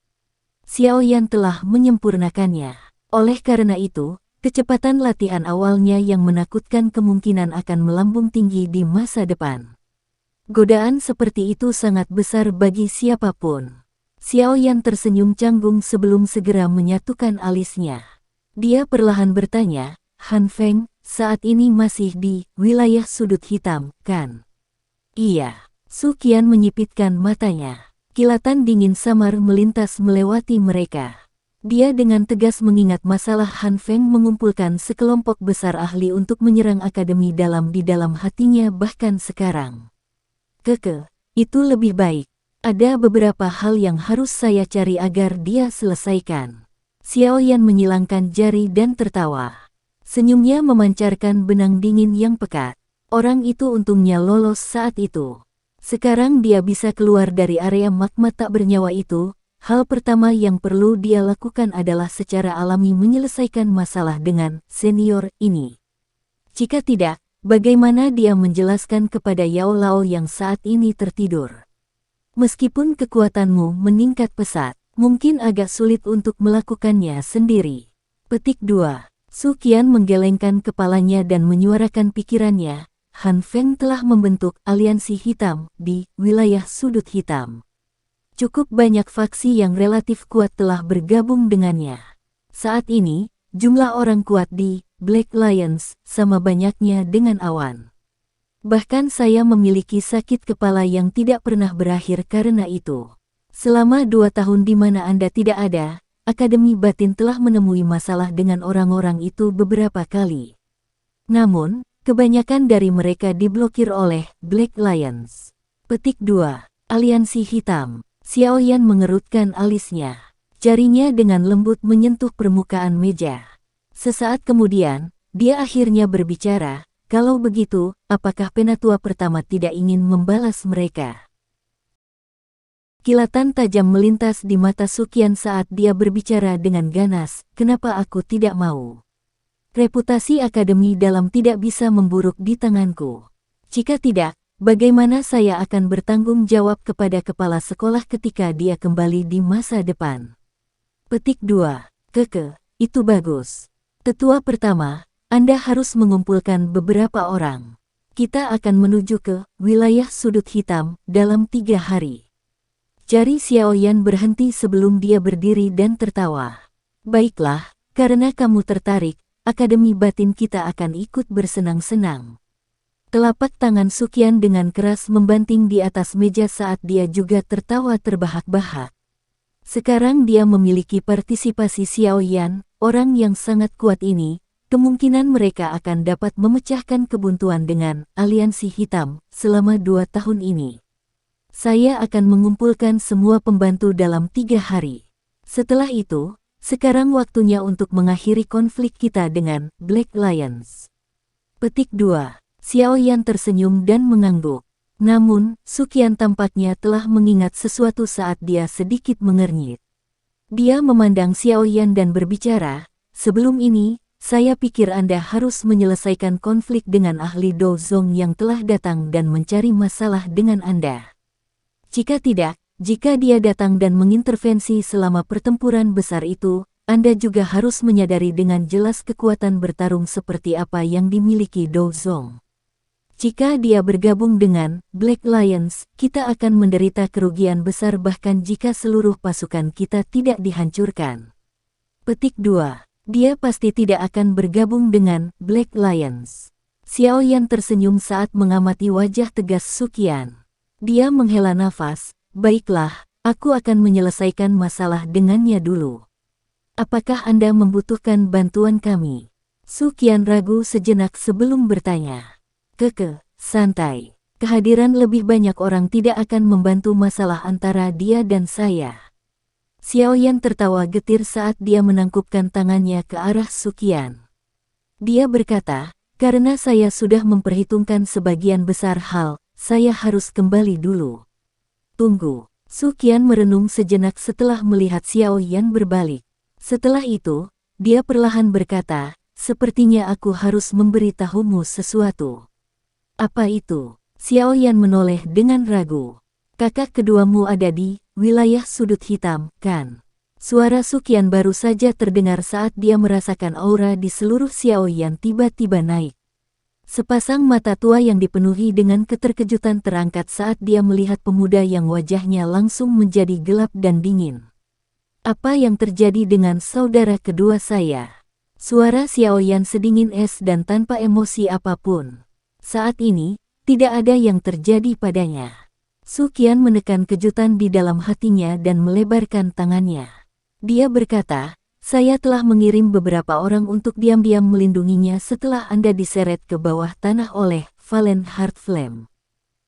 Xiao Yan telah menyempurnakannya. Oleh karena itu, kecepatan latihan awalnya yang menakutkan kemungkinan akan melambung tinggi di masa depan. Godaan seperti itu sangat besar bagi siapapun. Xiao Yan tersenyum canggung sebelum segera menyatukan alisnya. Dia perlahan bertanya, Han Feng, saat ini masih di wilayah sudut hitam, kan? Iya. Su Qian menyipitkan matanya. Kilatan dingin samar melintas melewati mereka. Dia dengan tegas mengingat masalah Han Feng mengumpulkan sekelompok besar ahli untuk menyerang akademi dalam di dalam hatinya bahkan sekarang. Itu lebih baik. Ada beberapa hal yang harus saya cari agar dia selesaikan. Xiao Yan menyilangkan jari dan tertawa. Senyumnya memancarkan benang dingin yang pekat. Orang itu untungnya lolos saat itu. Sekarang dia bisa keluar dari area magma tak bernyawa itu. Hal pertama yang perlu dia lakukan adalah secara alami menyelesaikan masalah dengan senior ini. Jika tidak, bagaimana dia menjelaskan kepada Yao Lao yang saat ini tertidur? Meskipun kekuatanmu meningkat pesat, mungkin agak sulit untuk melakukannya sendiri. Petik 2. Su Qian menggelengkan kepalanya dan menyuarakan pikirannya. Han Feng telah membentuk aliansi hitam di wilayah sudut hitam. Cukup banyak faksi yang relatif kuat telah bergabung dengannya. Saat ini, jumlah orang kuat di Black Lions sama banyaknya dengan awan. Bahkan saya memiliki sakit kepala yang tidak pernah berakhir karena itu. Selama 2 tahun di mana Anda tidak ada, Akademi Batin telah menemui masalah dengan orang-orang itu beberapa kali. Namun, kebanyakan dari mereka diblokir oleh Black Lions. Petik 2. Aliansi Hitam. Xiao Yan mengerutkan alisnya. Jarinya dengan lembut menyentuh permukaan meja. Sesaat kemudian, dia akhirnya berbicara, kalau begitu, apakah penatua pertama tidak ingin membalas mereka? Kilatan tajam melintas di mata Su Qian saat dia berbicara dengan ganas, kenapa aku tidak mau? Reputasi akademi dalam tidak bisa memburuk di tanganku. Jika tidak, bagaimana saya akan bertanggung jawab kepada kepala sekolah ketika dia kembali di masa depan? Petik 2. Itu bagus. Tetua pertama, Anda harus mengumpulkan beberapa orang. Kita akan menuju ke wilayah sudut hitam dalam 3 hari. Jari Xiao Yan berhenti sebelum dia berdiri dan tertawa. Baiklah, karena kamu tertarik, Akademi Batin kita akan ikut bersenang-senang. Telapak tangan Su Qian dengan keras membanting di atas meja saat dia juga tertawa terbahak-bahak. Sekarang dia memiliki partisipasi Xiao Yan, orang yang sangat kuat ini, kemungkinan mereka akan dapat memecahkan kebuntuan dengan aliansi hitam selama 2 tahun ini. Saya akan mengumpulkan semua pembantu dalam 3 hari. Setelah itu, sekarang waktunya untuk mengakhiri konflik kita dengan Black Lions. Petik 2. Xiao Yan tersenyum dan mengangguk. Namun, Su Qian tampaknya telah mengingat sesuatu saat dia sedikit mengernyit. Dia memandang Xiao Yan dan berbicara, sebelum ini, saya pikir Anda harus menyelesaikan konflik dengan ahli Dozong yang telah datang dan mencari masalah dengan Anda. Jika tidak, jika dia datang dan mengintervensi selama pertempuran besar itu, Anda juga harus menyadari dengan jelas kekuatan bertarung seperti apa yang dimiliki Dozong. Jika dia bergabung dengan Black Lions, kita akan menderita kerugian besar bahkan jika seluruh pasukan kita tidak dihancurkan. Petik 2. Dia pasti tidak akan bergabung dengan Black Lions. Xiao Yan tersenyum saat mengamati wajah tegas Su Qian. Dia menghela nafas, baiklah, aku akan menyelesaikan masalah dengannya dulu. Apakah Anda membutuhkan bantuan kami? Su Qian ragu sejenak sebelum bertanya. Santai. Kehadiran lebih banyak orang tidak akan membantu masalah antara dia dan saya. Xiao Yan tertawa getir saat dia menangkupkan tangannya ke arah Su Qian. Dia berkata, karena saya sudah memperhitungkan sebagian besar hal, saya harus kembali dulu. Tunggu. Su Qian merenung sejenak setelah melihat Xiao Yan berbalik. Setelah itu, dia perlahan berkata, sepertinya aku harus memberitahumu sesuatu. Apa itu? Xiao Yan menoleh dengan ragu. Kakak keduamu ada di wilayah sudut hitam, kan? Suara Suqian baru saja terdengar saat dia merasakan aura di seluruh Xiao Yan tiba-tiba naik. Sepasang mata tua yang dipenuhi dengan keterkejutan terangkat saat dia melihat pemuda yang wajahnya langsung menjadi gelap dan dingin. Apa yang terjadi dengan saudara kedua saya? Suara Xiao Yan sedingin es dan tanpa emosi apapun. Saat ini, tidak ada yang terjadi padanya. Suqian menekan kejutan di dalam hatinya dan melebarkan tangannya. Dia berkata, saya telah mengirim beberapa orang untuk diam-diam melindunginya setelah Anda diseret ke bawah tanah oleh Valen Heartflame.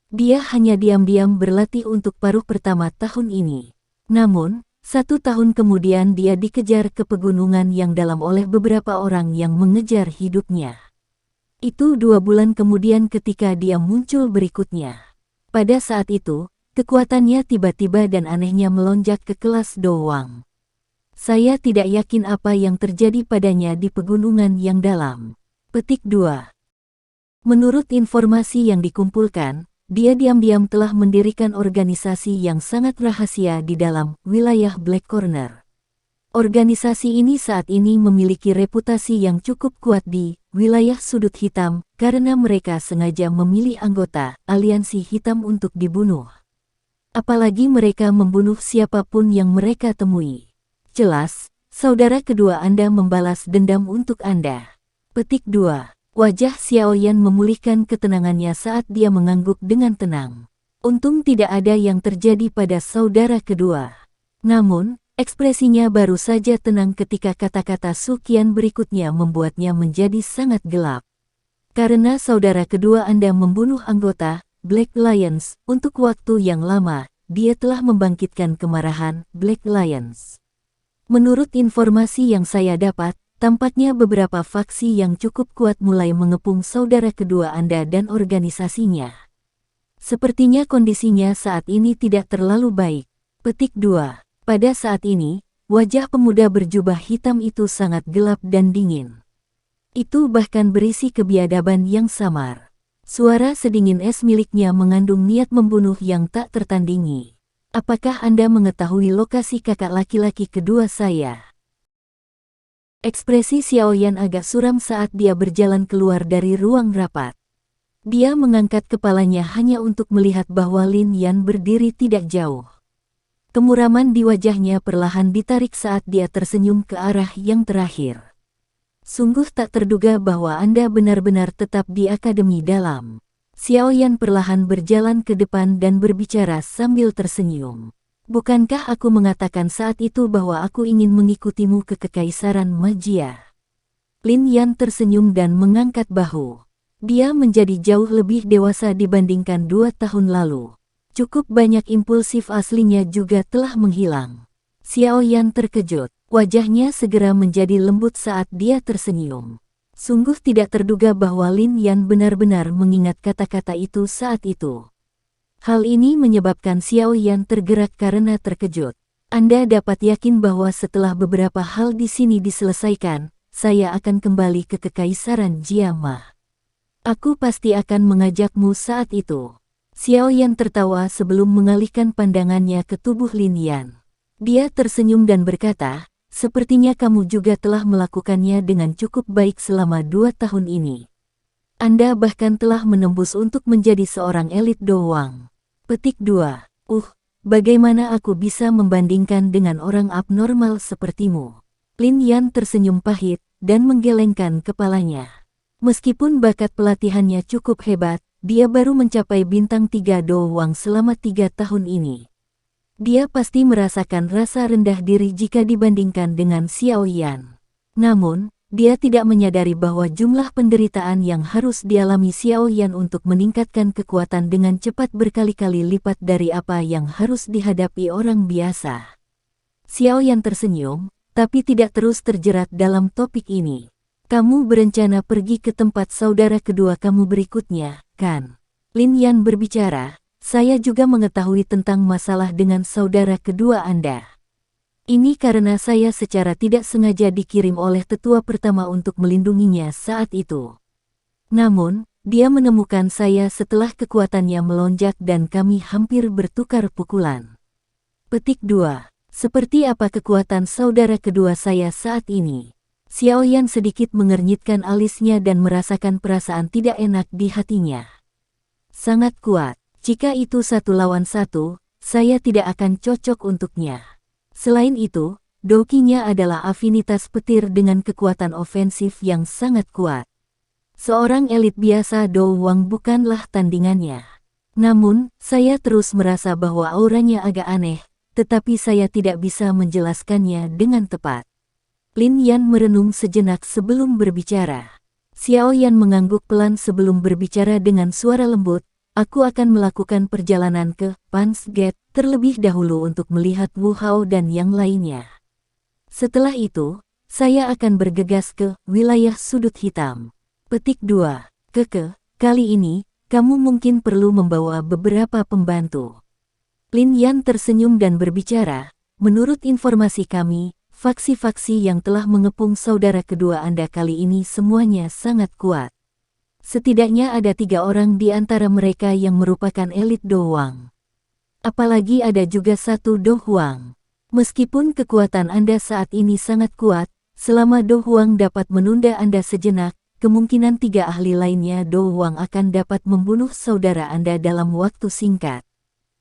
Dia hanya diam-diam berlatih untuk paruh pertama tahun ini. Namun, 1 tahun kemudian dia dikejar ke pegunungan yang dalam oleh beberapa orang yang mengejar hidupnya. Itu 2 bulan kemudian ketika dia muncul berikutnya. Pada saat itu, kekuatannya tiba-tiba dan anehnya melonjak ke kelas doang. Saya tidak yakin apa yang terjadi padanya di pegunungan yang dalam. Petik 2. Menurut informasi yang dikumpulkan, dia diam-diam telah mendirikan organisasi yang sangat rahasia di dalam wilayah Black Corner. Organisasi ini saat ini memiliki reputasi yang cukup kuat di wilayah sudut hitam karena mereka sengaja memilih anggota aliansi hitam untuk dibunuh. Apalagi mereka membunuh siapapun yang mereka temui. Jelas, saudara kedua Anda membalas dendam untuk Anda. Petik 2. Wajah Xiao Yan memulihkan ketenangannya saat dia mengangguk dengan tenang. Untung tidak ada yang terjadi pada saudara kedua. Namun, ekspresinya baru saja tenang ketika kata-kata Suqian berikutnya membuatnya menjadi sangat gelap. Karena saudara kedua Anda membunuh anggota Black Lions untuk waktu yang lama, dia telah membangkitkan kemarahan Black Lions. Menurut informasi yang saya dapat, tampaknya beberapa faksi yang cukup kuat mulai mengepung saudara kedua Anda dan organisasinya. Sepertinya kondisinya saat ini tidak terlalu baik. Petik 2. Pada saat ini, wajah pemuda berjubah hitam itu sangat gelap dan dingin. Itu bahkan berisi kebiadaban yang samar. Suara sedingin es miliknya mengandung niat membunuh yang tak tertandingi. Apakah Anda mengetahui lokasi kakak laki-laki kedua saya? Ekspresi Xiao Yan agak suram saat dia berjalan keluar dari ruang rapat. Dia mengangkat kepalanya hanya untuk melihat bahwa Lin Yan berdiri tidak jauh. Kemuraman di wajahnya perlahan ditarik saat dia tersenyum ke arah yang terakhir. Sungguh tak terduga bahwa Anda benar-benar tetap di Akademi Dalam. Xiao Yan perlahan berjalan ke depan dan berbicara sambil tersenyum. Bukankah aku mengatakan saat itu bahwa aku ingin mengikutimu ke Kekaisaran Magia? Lin Yan tersenyum dan mengangkat bahu. Dia menjadi jauh lebih dewasa dibandingkan 2 tahun lalu. Cukup banyak impulsif aslinya juga telah menghilang. Xiao Yan terkejut. Wajahnya segera menjadi lembut saat dia tersenyum. Sungguh tidak terduga bahwa Lin Yan benar-benar mengingat kata-kata itu saat itu. Hal ini menyebabkan Xiao Yan tergerak karena terkejut. Anda dapat yakin bahwa setelah beberapa hal di sini diselesaikan, saya akan kembali ke Kekaisaran Jiama. Aku pasti akan mengajakmu saat itu. Xiao Yan tertawa sebelum mengalihkan pandangannya ke tubuh Lin Yan. Dia tersenyum dan berkata, sepertinya kamu juga telah melakukannya dengan cukup baik selama 2 tahun ini. Anda bahkan telah menembus untuk menjadi seorang elit doang. Petik 2. Bagaimana aku bisa membandingkan dengan orang abnormal sepertimu? Lin Yan tersenyum pahit dan menggelengkan kepalanya. Meskipun bakat pelatihannya cukup hebat, dia baru mencapai bintang 3 doang selama 3 tahun ini. Dia pasti merasakan rasa rendah diri jika dibandingkan dengan Xiao Yan. Namun, dia tidak menyadari bahwa jumlah penderitaan yang harus dialami Xiao Yan untuk meningkatkan kekuatan dengan cepat berkali-kali lipat dari apa yang harus dihadapi orang biasa. Xiao Yan tersenyum, tapi tidak terus terjerat dalam topik ini. Kamu berencana pergi ke tempat saudara kedua kamu berikutnya, kan? Lin Yan berbicara, saya juga mengetahui tentang masalah dengan saudara kedua Anda. Ini karena saya secara tidak sengaja dikirim oleh tetua pertama untuk melindunginya saat itu. Namun, dia menemukan saya setelah kekuatannya melonjak dan kami hampir bertukar pukulan. Petik 2. Seperti apa kekuatan saudara kedua saya saat ini? Xiaoyan sedikit mengernyitkan alisnya dan merasakan perasaan tidak enak di hatinya. Sangat kuat. Jika itu 1 lawan 1, saya tidak akan cocok untuknya. Selain itu, Dokinya adalah afinitas petir dengan kekuatan ofensif yang sangat kuat. Seorang elit biasa Do Wang bukanlah tandingannya. Namun, saya terus merasa bahwa auranya agak aneh, tetapi saya tidak bisa menjelaskannya dengan tepat. Lin Yan merenung sejenak sebelum berbicara. Xiaoyan mengangguk pelan sebelum berbicara dengan suara lembut, "Aku akan melakukan perjalanan ke Pan's Gate terlebih dahulu untuk melihat Wu Hao dan yang lainnya. Setelah itu, saya akan bergegas ke wilayah sudut hitam." Petik 2. Keke, kali ini, kamu mungkin perlu membawa beberapa pembantu. Lin Yan tersenyum dan berbicara, "Menurut informasi kami, faksi-faksi yang telah mengepung saudara kedua Anda kali ini semuanya sangat kuat. Setidaknya ada 3 orang di antara mereka yang merupakan elit Do Wang. Apalagi ada juga 1 Do Huang. Meskipun kekuatan Anda saat ini sangat kuat, selama Do Huang dapat menunda Anda sejenak, kemungkinan 3 ahli lainnya Do Wang akan dapat membunuh saudara Anda dalam waktu singkat."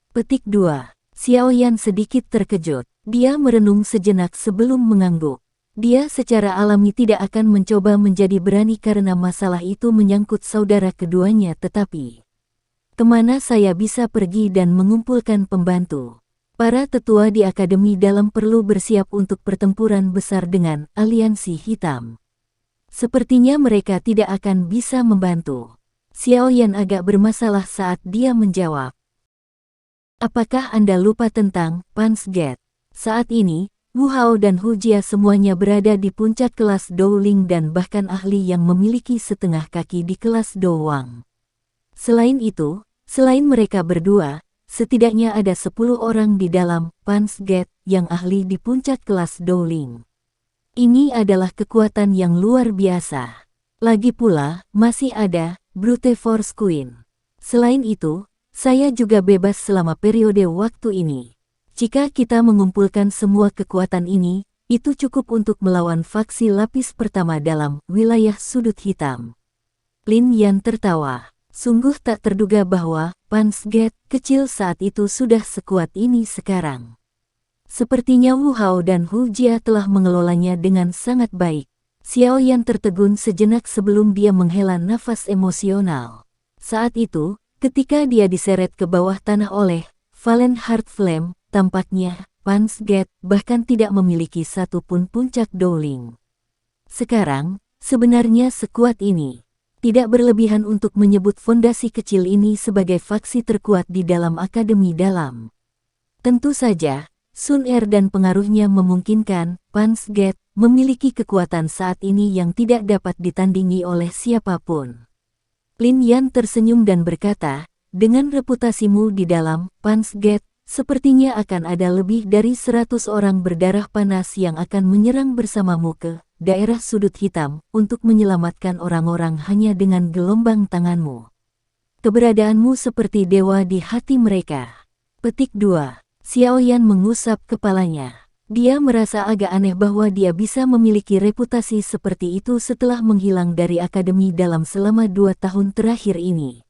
Petik 2. Xiaoyan sedikit terkejut. Dia merenung sejenak sebelum mengangguk. Dia secara alami tidak akan mencoba menjadi berani karena masalah itu menyangkut saudara keduanya, tetapi kemana saya bisa pergi dan mengumpulkan pembantu? Para tetua di Akademi Dalam perlu bersiap untuk pertempuran besar dengan Aliansi Hitam. Sepertinya mereka tidak akan bisa membantu. Xiaoyan agak bermasalah saat dia menjawab. "Apakah Anda lupa tentang Pan's Gate? Saat ini, Wu Hao dan Hu Jia semuanya berada di puncak kelas Dowling dan bahkan ahli yang memiliki setengah kaki di kelas Do Wang. Selain itu, selain mereka berdua, setidaknya ada 10 orang di dalam Pan's Gate yang ahli di puncak kelas Dowling. Ini adalah kekuatan yang luar biasa. Lagi pula, masih ada Brute Force Queen. Selain itu, saya juga bebas selama periode waktu ini. Jika kita mengumpulkan semua kekuatan ini, itu cukup untuk melawan faksi lapis pertama dalam wilayah sudut hitam." Lin Yan tertawa. Sungguh tak terduga bahwa Pan's Gate kecil saat itu sudah sekuat ini sekarang. Sepertinya Wu Hao dan Hu Jia telah mengelolanya dengan sangat baik. Xiaoyan tertegun sejenak sebelum dia menghela nafas emosional. Saat itu, ketika dia diseret ke bawah tanah oleh Valen Heart Flame, tampaknya Pan's Gate bahkan tidak memiliki satu pun puncak Dowling. Sekarang, sebenarnya sekuat ini. Tidak berlebihan untuk menyebut fondasi kecil ini sebagai faksi terkuat di dalam Akademi Dalam. Tentu saja, Sun Er dan pengaruhnya memungkinkan Pan's Gate memiliki kekuatan saat ini yang tidak dapat ditandingi oleh siapapun. Lin Yan tersenyum dan berkata, "Dengan reputasimu di dalam Pan's Gate, sepertinya akan ada lebih dari 100 orang berdarah panas yang akan menyerang bersamamu ke daerah sudut hitam untuk menyelamatkan orang-orang hanya dengan gelombang tanganmu. Keberadaanmu seperti dewa di hati mereka." Petik 2. Xiaoyan mengusap kepalanya. Dia merasa agak aneh bahwa dia bisa memiliki reputasi seperti itu setelah menghilang dari Akademi Dalam selama 2 tahun terakhir ini.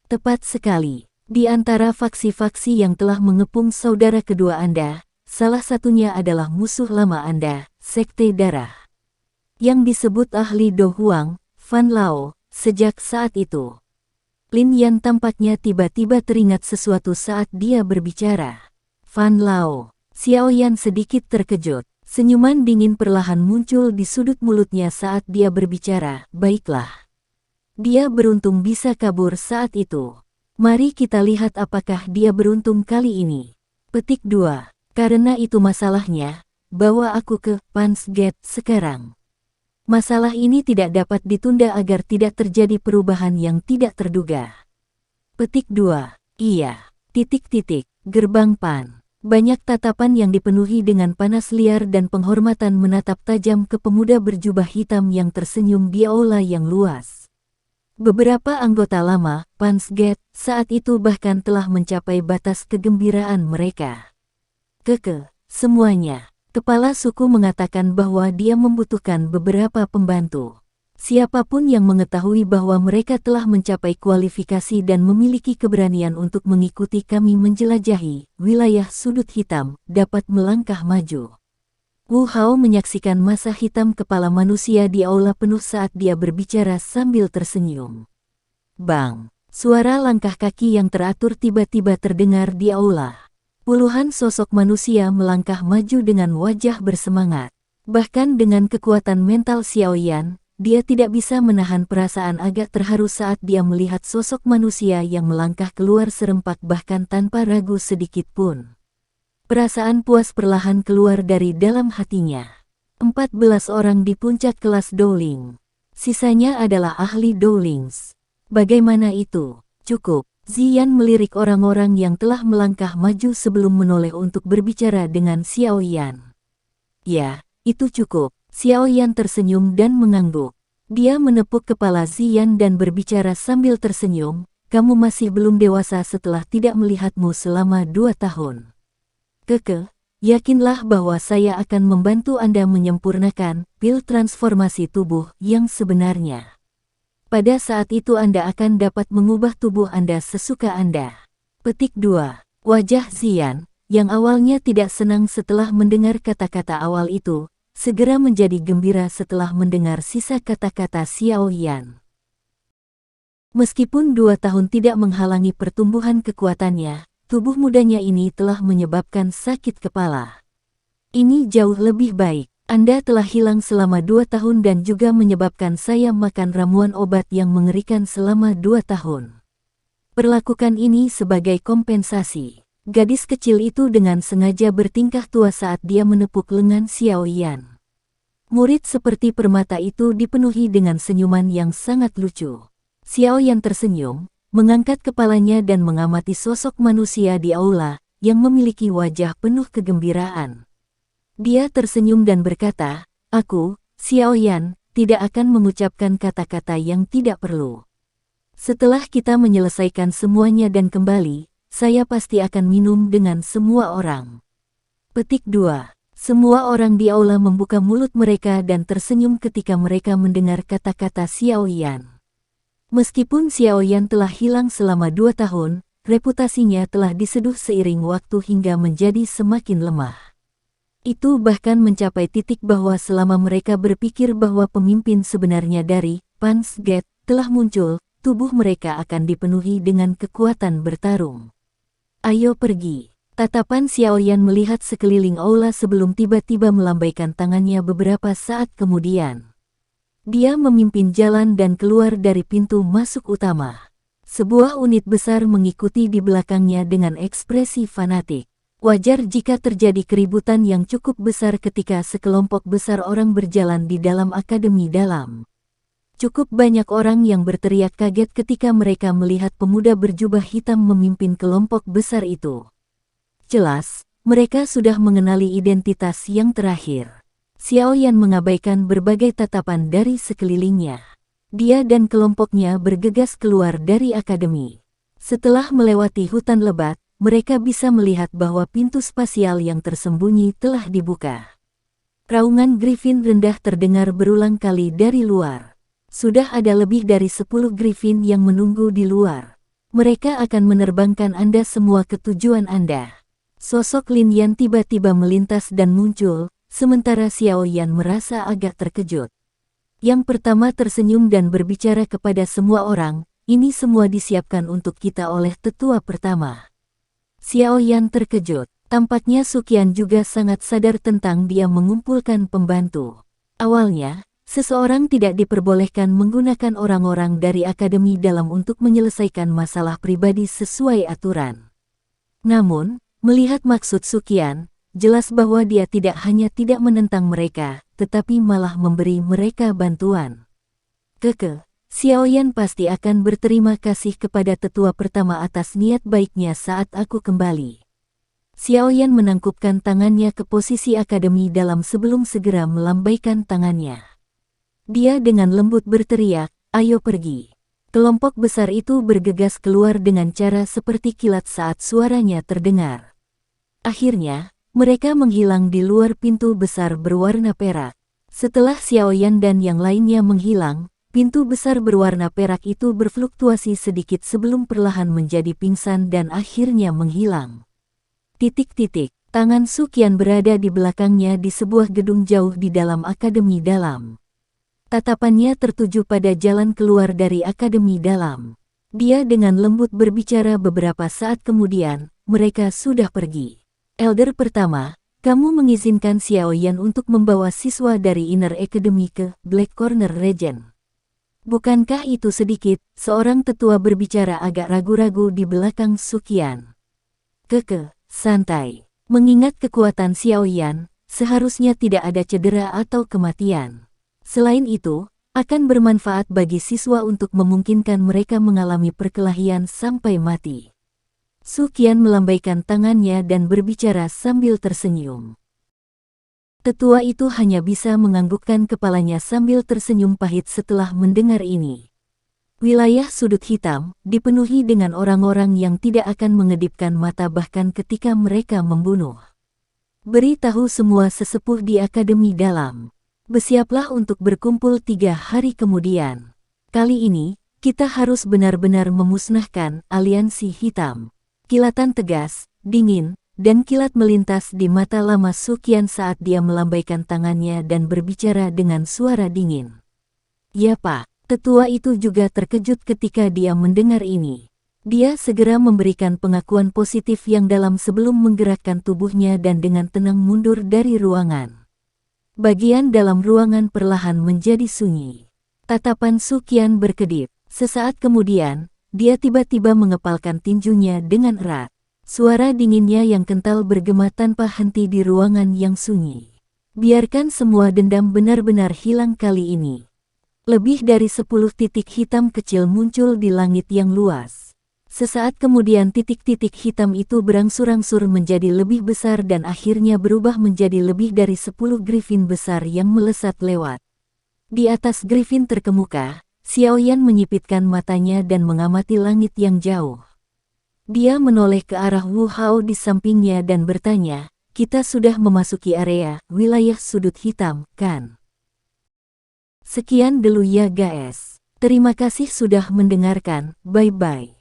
Tepat sekali. Di antara faksi-faksi yang telah mengepung saudara kedua Anda, salah satunya adalah musuh lama Anda, Sekte Darah. Yang disebut ahli Do Huang, Fan Lao, sejak saat itu. Lin Yan tampaknya tiba-tiba teringat sesuatu saat dia berbicara. Fan Lao. Xiaoyan sedikit terkejut. Senyuman dingin perlahan muncul di sudut mulutnya saat dia berbicara. "Baiklah. Dia beruntung bisa kabur saat itu. Mari kita lihat apakah dia beruntung kali ini." Petik 2. Karena itu masalahnya, bawa aku ke Pan's Gate sekarang. Masalah ini tidak dapat ditunda agar tidak terjadi perubahan yang tidak terduga. Petik 2. Iya. Gerbang Pan. Banyak tatapan yang dipenuhi dengan panas liar dan penghormatan menatap tajam ke pemuda berjubah hitam yang tersenyum di aula yang luas. Beberapa anggota lama, Pansget, saat itu bahkan telah mencapai batas kegembiraan mereka. Semuanya. Kepala suku mengatakan bahwa dia membutuhkan beberapa pembantu. Siapapun yang mengetahui bahwa mereka telah mencapai kualifikasi dan memiliki keberanian untuk mengikuti kami menjelajahi wilayah sudut hitam, dapat melangkah maju. Wu Hao menyaksikan masa hitam kepala manusia di aula penuh saat dia berbicara sambil tersenyum. Bang! Suara langkah kaki yang teratur tiba-tiba terdengar di aula. Puluhan sosok manusia melangkah maju dengan wajah bersemangat. Bahkan dengan kekuatan mental Xiao Yan, dia tidak bisa menahan perasaan agak terharu saat dia melihat sosok manusia yang melangkah keluar serempak bahkan tanpa ragu sedikit pun. Perasaan puas perlahan keluar dari dalam hatinya. 14 orang di puncak kelas Dowling. Sisanya adalah ahli Dowlings. Bagaimana itu? Cukup. Ziyan melirik orang-orang yang telah melangkah maju sebelum menoleh untuk berbicara dengan Xiao Yan. Ya, itu cukup. Xiao Yan tersenyum dan mengangguk. Dia menepuk kepala Ziyan dan berbicara sambil tersenyum, kamu masih belum dewasa setelah tidak melihatmu selama 2 tahun. Yakinlah bahwa saya akan membantu Anda menyempurnakan pil transformasi tubuh yang sebenarnya. Pada saat itu Anda akan dapat mengubah tubuh Anda sesuka Anda. Petik 2. Wajah Ziyan, yang awalnya tidak senang setelah mendengar kata-kata awal itu, segera menjadi gembira setelah mendengar sisa kata-kata Xiao Yan. Meskipun 2 tahun tidak menghalangi pertumbuhan kekuatannya, tubuh mudanya ini telah menyebabkan sakit kepala. Ini jauh lebih baik. Anda telah hilang selama 2 tahun dan juga menyebabkan saya makan ramuan obat yang mengerikan selama 2 tahun. Perlakukan ini sebagai kompensasi. Gadis kecil itu dengan sengaja bertingkah tua saat dia menepuk lengan Xiao Yan. Murid seperti permata itu dipenuhi dengan senyuman yang sangat lucu. Xiao Yan tersenyum, mengangkat kepalanya dan mengamati sosok manusia di aula, yang memiliki wajah penuh kegembiraan. Dia tersenyum dan berkata, aku, Xiao Yan, tidak akan mengucapkan kata-kata yang tidak perlu. Setelah kita menyelesaikan semuanya dan kembali, saya pasti akan minum dengan semua orang. Petik 2. Semua orang di aula membuka mulut mereka dan tersenyum ketika mereka mendengar kata-kata Xiao Yan. Meskipun Xiao Yan telah hilang selama 2 tahun, reputasinya telah diseduh seiring waktu hingga menjadi semakin lemah. Itu bahkan mencapai titik bahwa selama mereka berpikir bahwa pemimpin sebenarnya dari Pansget telah muncul, tubuh mereka akan dipenuhi dengan kekuatan bertarung. Ayo pergi. Tatapan Xiao Yan melihat sekeliling aula sebelum tiba-tiba melambaikan tangannya beberapa saat kemudian. Dia memimpin jalan dan keluar dari pintu masuk utama. Sebuah unit besar mengikuti di belakangnya dengan ekspresi fanatik. Wajar jika terjadi keributan yang cukup besar ketika sekelompok besar orang berjalan di dalam akademi dalam. Cukup banyak orang yang berteriak kaget ketika mereka melihat pemuda berjubah hitam memimpin kelompok besar itu. Jelas, mereka sudah mengenali identitas yang terakhir. Xiao Yan mengabaikan berbagai tatapan dari sekelilingnya. Dia dan kelompoknya bergegas keluar dari akademi. Setelah melewati hutan lebat, mereka bisa melihat bahwa pintu spasial yang tersembunyi telah dibuka. Raungan Griffin rendah terdengar berulang kali dari luar. Sudah ada lebih dari 10 Griffin yang menunggu di luar. Mereka akan menerbangkan Anda semua ke tujuan Anda. Sosok Lin Yan tiba-tiba melintas dan muncul, sementara Xiao Yan merasa agak terkejut. Yang pertama tersenyum dan berbicara kepada semua orang, ini semua disiapkan untuk kita oleh tetua pertama. Xiao Yan terkejut. Tampaknya Suqian juga sangat sadar tentang dia mengumpulkan pembantu. Awalnya, seseorang tidak diperbolehkan menggunakan orang-orang dari akademi dalam untuk menyelesaikan masalah pribadi sesuai aturan. Namun, melihat maksud Suqian, jelas bahwa dia tidak hanya tidak menentang mereka, tetapi malah memberi mereka bantuan. Xiao Yan pasti akan berterima kasih kepada tetua pertama atas niat baiknya saat aku kembali. Xiao Yan menangkupkan tangannya ke posisi akademi dalam sebelum segera melambaikan tangannya. Dia dengan lembut berteriak, ayo pergi. Kelompok besar itu bergegas keluar dengan cara seperti kilat saat suaranya terdengar. Akhirnya, mereka menghilang di luar pintu besar berwarna perak. Setelah Xiaoyan dan yang lainnya menghilang, pintu besar berwarna perak itu berfluktuasi sedikit sebelum perlahan menjadi pingsan dan akhirnya menghilang. Tangan Su Qian berada di belakangnya di sebuah gedung jauh di dalam akademi dalam. Tatapannya tertuju pada jalan keluar dari akademi dalam. Dia dengan lembut berbicara beberapa saat kemudian, mereka sudah pergi. Elder pertama, kamu mengizinkan Xiaoyan untuk membawa siswa dari Inner Academy ke Black Corner Region. Bukankah itu sedikit? Seorang tetua berbicara agak ragu-ragu di belakang Su Qian. Santai. Mengingat kekuatan Xiaoyan, seharusnya tidak ada cedera atau kematian. Selain itu, akan bermanfaat bagi siswa untuk memungkinkan mereka mengalami perkelahian sampai mati. Su Qian melambaikan tangannya dan berbicara sambil tersenyum. Tetua itu hanya bisa menganggukkan kepalanya sambil tersenyum pahit setelah mendengar ini. Wilayah sudut hitam dipenuhi dengan orang-orang yang tidak akan mengedipkan mata bahkan ketika mereka membunuh. Beritahu semua sesepuh di akademi dalam. Bersiaplah untuk berkumpul 3 hari kemudian. Kali ini, kita harus benar-benar memusnahkan aliansi hitam. Kilatan tegas, dingin, dan kilat melintas di mata lama Su Qian saat dia melambaikan tangannya dan berbicara dengan suara dingin. Ya Pak, tetua itu juga terkejut ketika dia mendengar ini. Dia segera memberikan pengakuan positif yang dalam sebelum menggerakkan tubuhnya dan dengan tenang mundur dari ruangan. Bagian dalam ruangan perlahan menjadi sunyi. Tatapan Su Qian berkedip. Sesaat kemudian, dia tiba-tiba mengepalkan tinjunya dengan erat. Suara dinginnya yang kental bergema tanpa henti di ruangan yang sunyi. Biarkan semua dendam benar-benar hilang kali ini. Lebih dari 10 titik hitam kecil muncul di langit yang luas. Sesaat kemudian titik-titik hitam itu berangsur-angsur menjadi lebih besar dan akhirnya berubah menjadi lebih dari 10 griffin besar yang melesat lewat. Di atas griffin terkemuka, Xiaoyan menyipitkan matanya dan mengamati langit yang jauh. Dia menoleh ke arah Wu Hao di sampingnya dan bertanya, kita sudah memasuki area wilayah sudut hitam, kan? Sekian dulu ya guys. Terima kasih sudah mendengarkan, bye-bye.